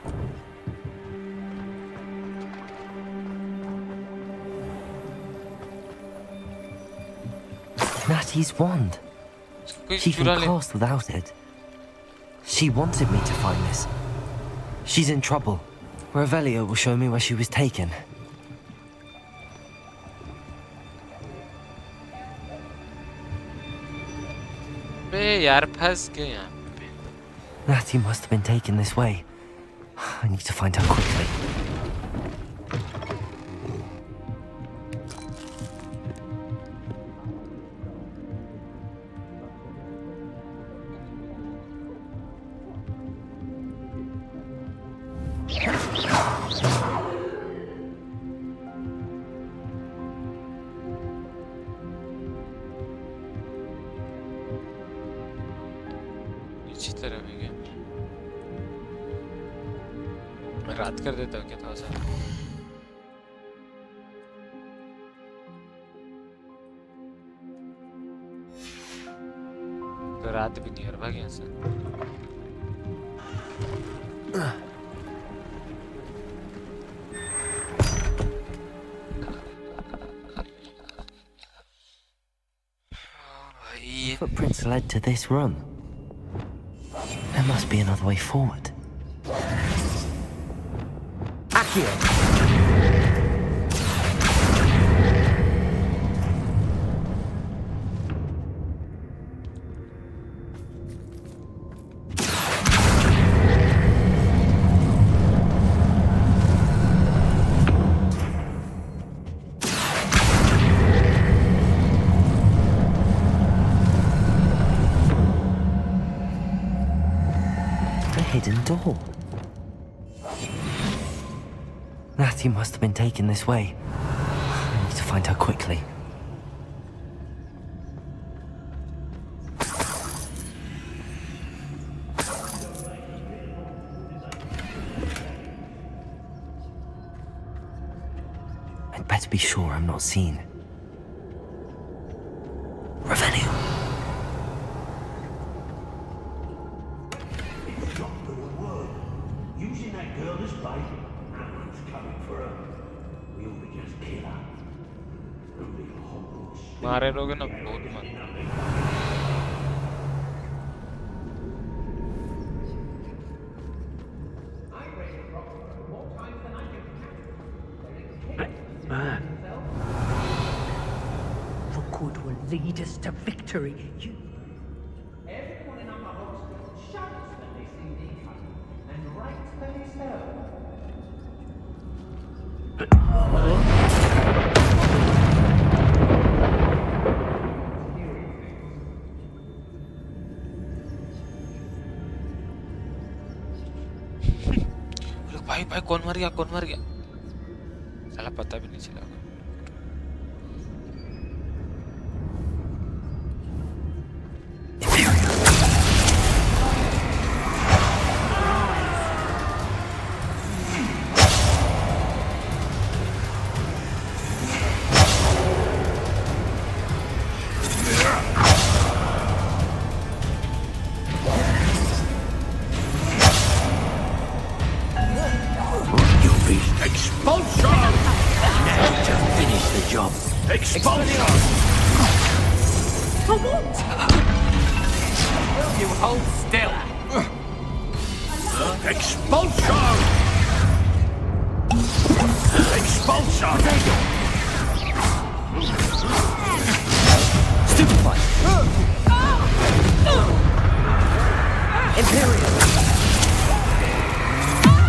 Natty's wand. She can cast without it. She wanted me to find this. She's in trouble. Revelio will show me where she was taken. यार फंस गए यहाँ पे Natty must have been taken this way. I need to find her quickly. इसी तरह में क्या मैं रात कर देता हूँ क्या थोड़ा सा तो रात भी नहीं है भाग यहाँ से Footprints led to this room. There must be another way forward. Accio! Hidden door. Natty must have been taken this way. I find her quickly. I'd better be sure I'm not seen. Revelio. Using that girl as bait, no one's coming for her. We ought to just kill her. मारे लोगे ना बहुत मत Rookwood will lead us to victory. Everyone in our house shouts when they see me coming, and right they sell. भाई भाई कौन मर गया साला पता भी नहीं चला You hold still. Expulsion! Expulsion! Stupefy! Imperial!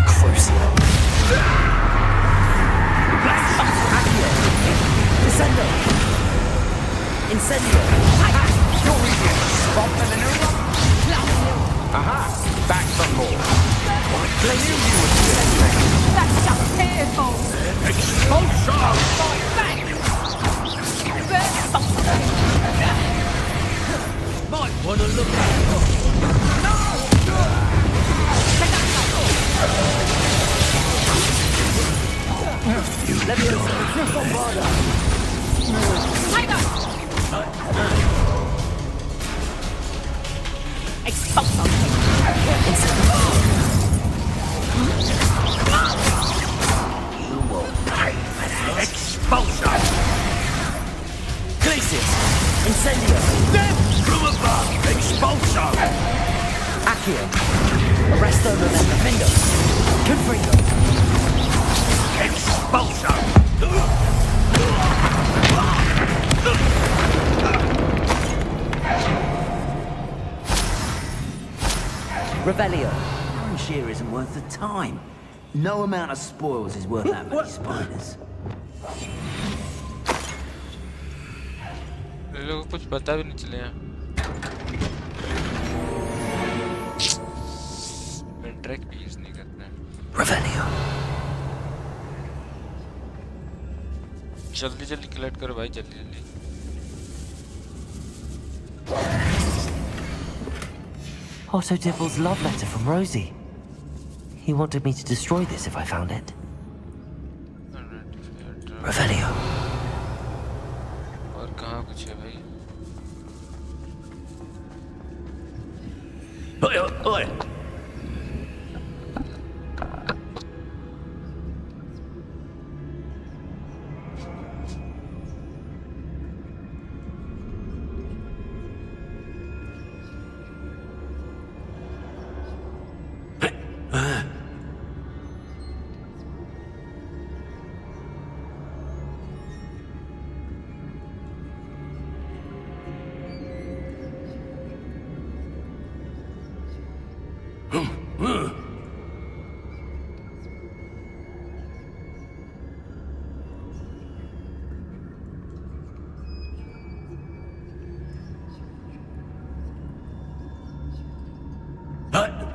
Crucio! Accio! Descendo! Incendio! You're easier to spot than an Uber. Aha! Back some more. I knew you would do it. That's just fearful. Expulsion! Fight back. Burn something. Might want to look at it. Let me Bombarda! Tiger! Expel something. You will pay for that. Expulsion! Glacius! Incendio! From above! Expulsion! Accio! Arresto and Defendo! Confringo! Expulsion! Revelio! Iron Shear isn't worth the time. No amount of spoils is worth that many spiders. लोगों को कुछ पता भी नहीं चले यार track भी use नहीं करते हैं Revelio! जल्दी जल्दी कलेक्ट करो भाई जल्दी जल्दी Otto Dibble's love letter from Rosie. He wanted me to destroy this if I found it. Revelio. और कहाँ कुछ है भाई Oi!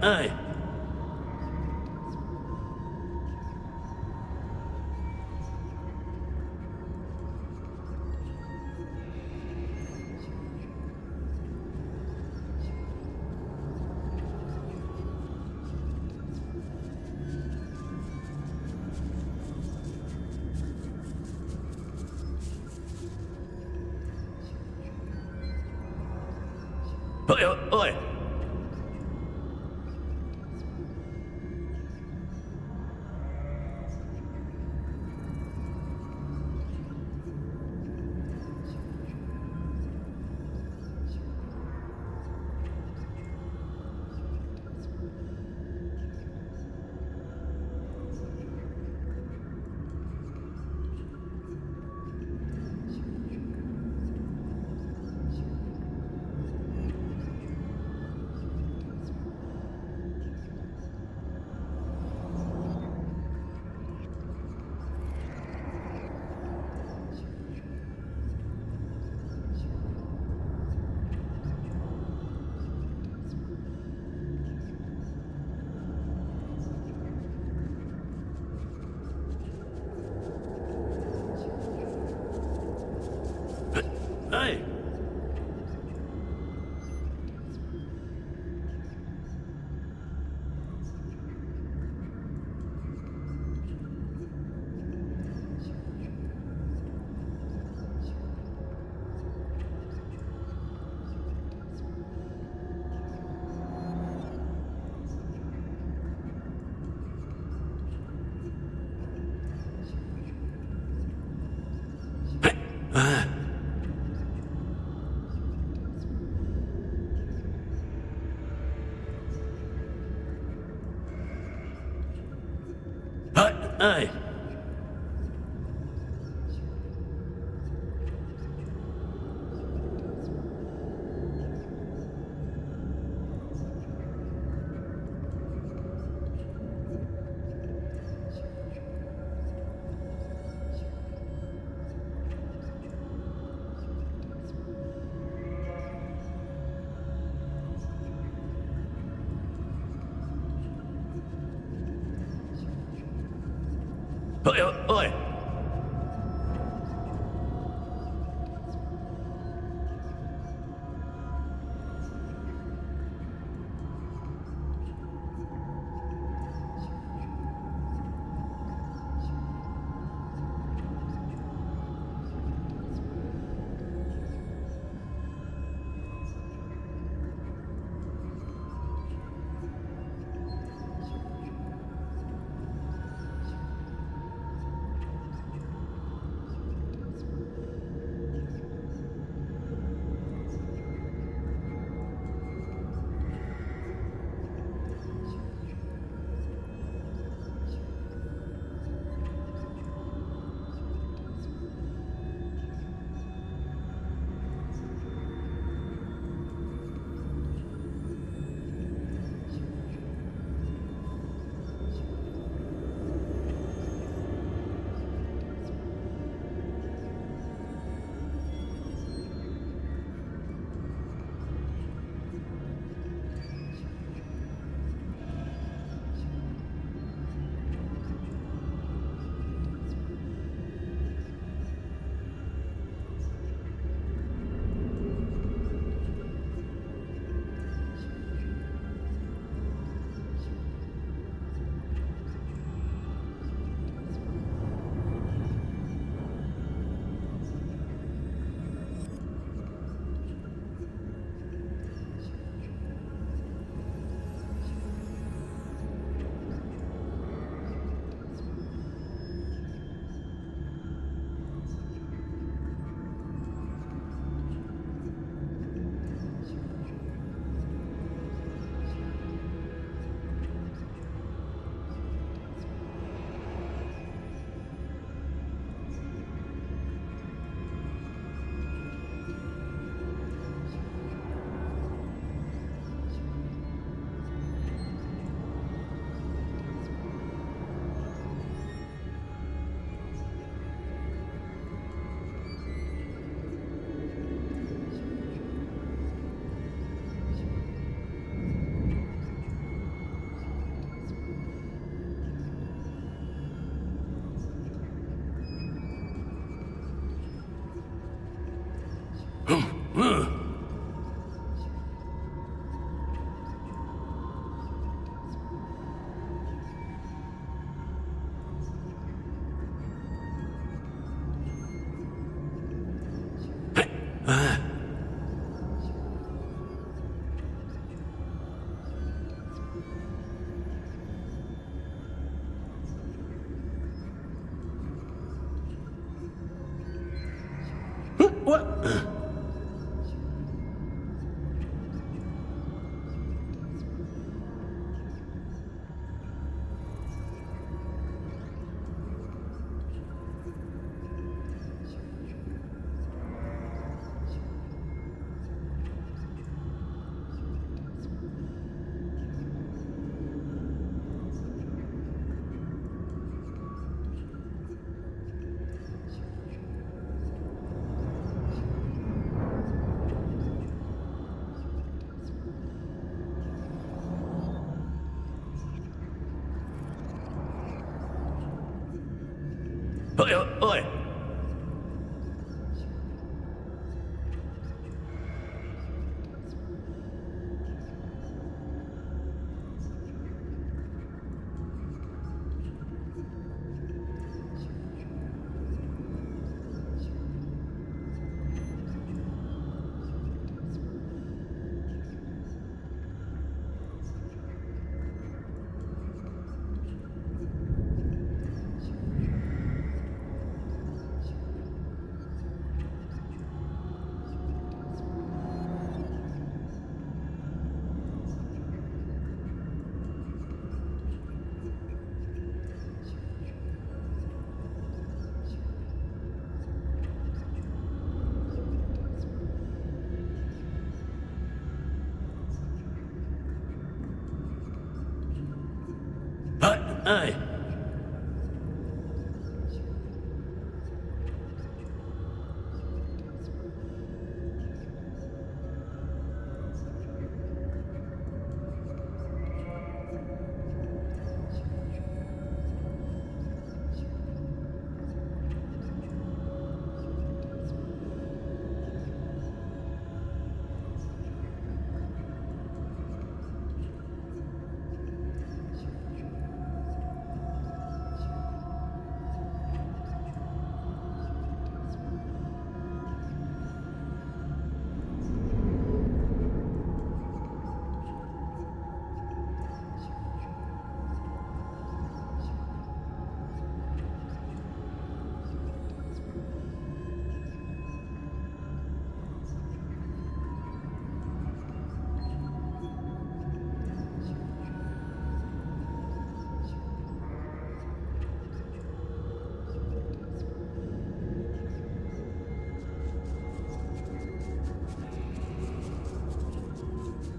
Hey! Oi! Hey! Hey! Oi! What? Oi, oi.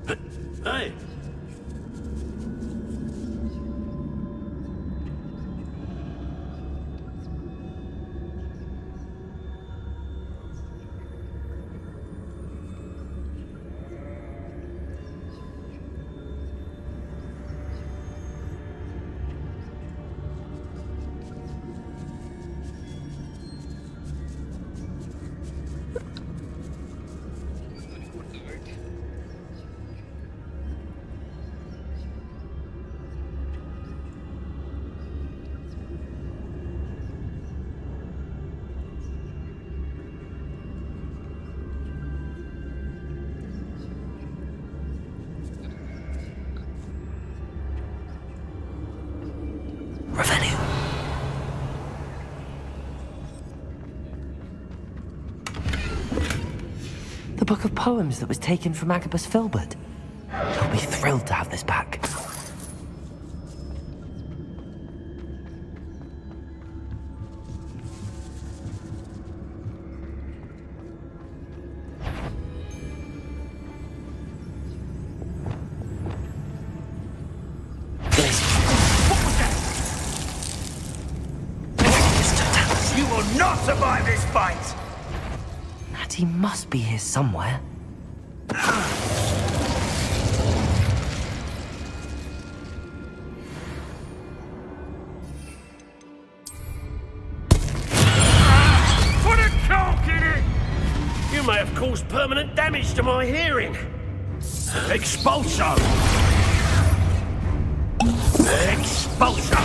Hey. Hey! The book of poems that was taken from Agabus Filbert. He'll be thrilled to have this back. You will not survive this fight! He must be here somewhere. Put a cork in it! You may have caused permanent damage to my hearing. Expulso! Expulso!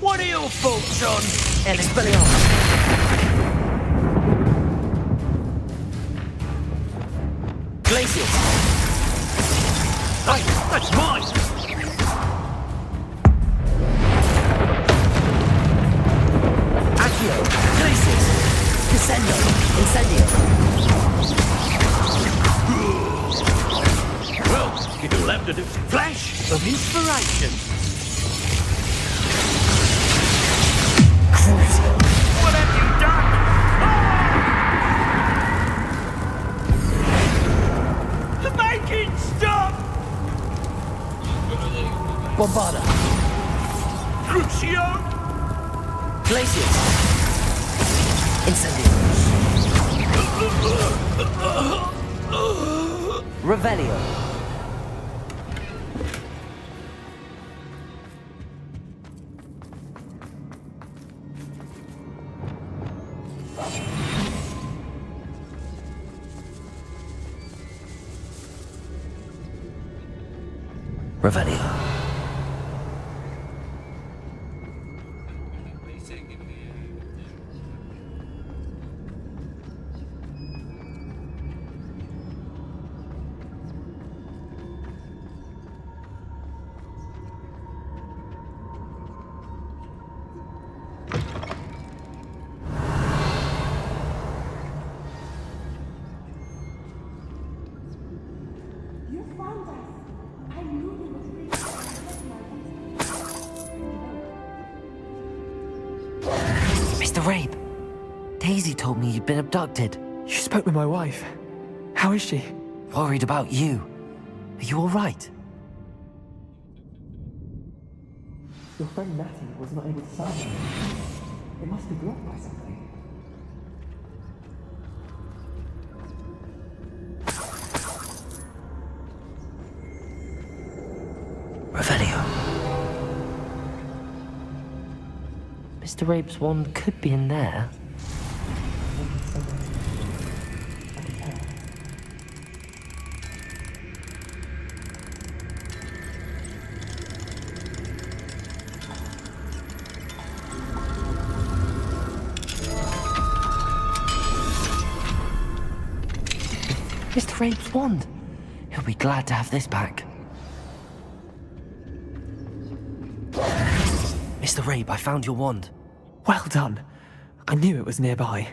What are your thoughts on Expelliarmus? Glacius! Hey, that's mine! Bombarda. Crucio! Glaciers. Incendio. Revelio. Revelio. Mr. Rabe, Daisy told me you'd been abducted. You spoke with my wife. How is she? Worried about you. Are you all right? Your friend Natty was not able to sign it. It must be blocked by something. Revelio. Mr. Rabe's wand could be in there. Mr. Rabe's wand. He'll be glad to have this back. Mr. Rabe, I found your wand. Well done. I knew it was nearby.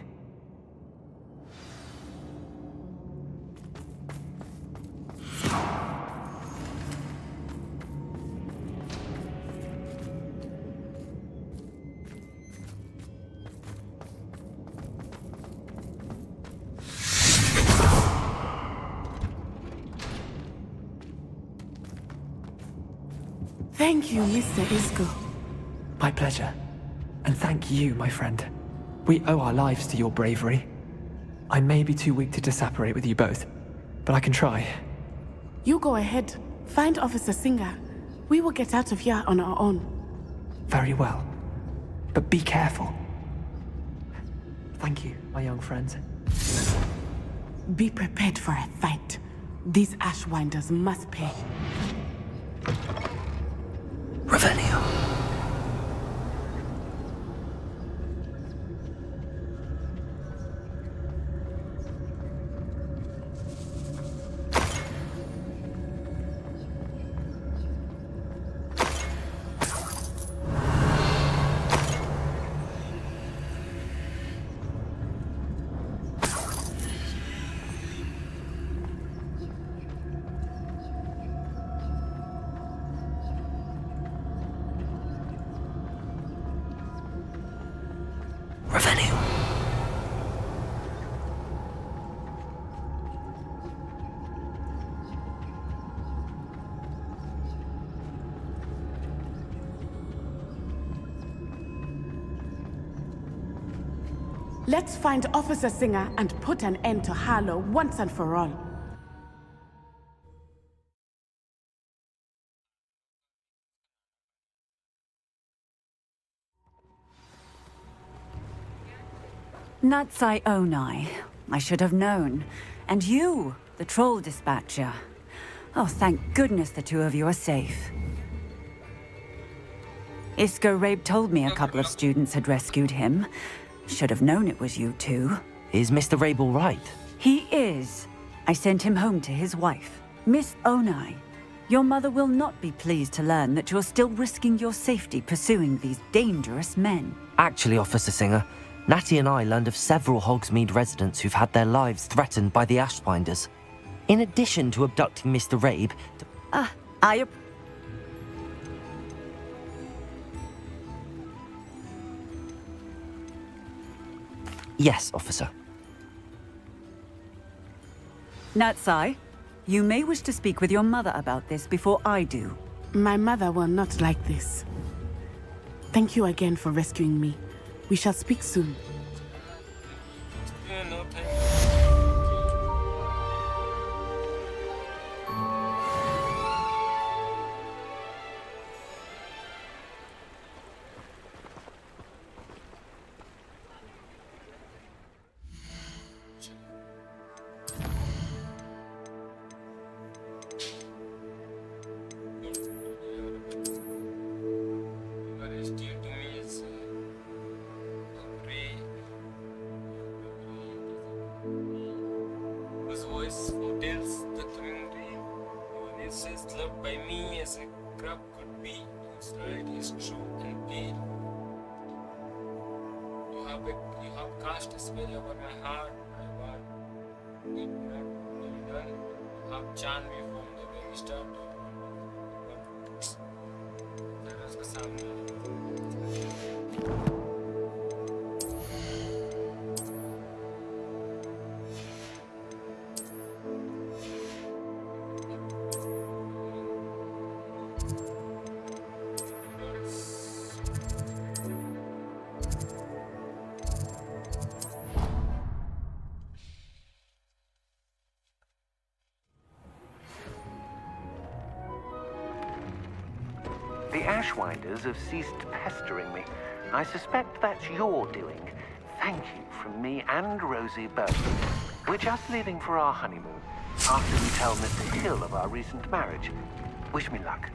Thank you, Mr. Isco. My pleasure. And thank you, my friend. We owe our lives to your bravery. I may be too weak to disapparate with you both, but I can try. You go ahead. Find Officer Singer. We will get out of here on our own. Very well. But be careful. Thank you, my young friend. Be prepared for a fight. These Ashwinders must pay. Revelio. Revelio. Let's find Officer Singer and put an end to Harlow once and for all. Natsai Onai. I should have known. And you, the troll dispatcher. Oh, thank goodness the two of you are safe. Isco Rabe told me a couple of students had rescued him. Should have known it was you two. Is Mr. Rabe all right? He is. I sent him home to his wife. Miss Onai, your mother will not be pleased to learn that you're still risking your safety pursuing these dangerous men. Actually, Officer Singer, Natty and I learned of several Hogsmeade residents who've had their lives threatened by the Ashwinders. In addition to abducting Mr. Rabe... Yes, officer. Natsai, you may wish to speak with your mother about this before I do. My mother will not like this. Thank you again for rescuing me. We shall speak soon. No, thank What is due to me is pray whose voice foretells the coming rain. One is as loved by me as a crop could be, whose light is true and plain. You have cast a spell over my heart, my word. It not be done. You have charmed me from the very start. उसका सामने The Ashwinders have ceased pestering me. I suspect that's your doing. Thank you from me and Rosie both. We're just leaving for our honeymoon, after we tell Mr. Hill of our recent marriage. Wish me luck.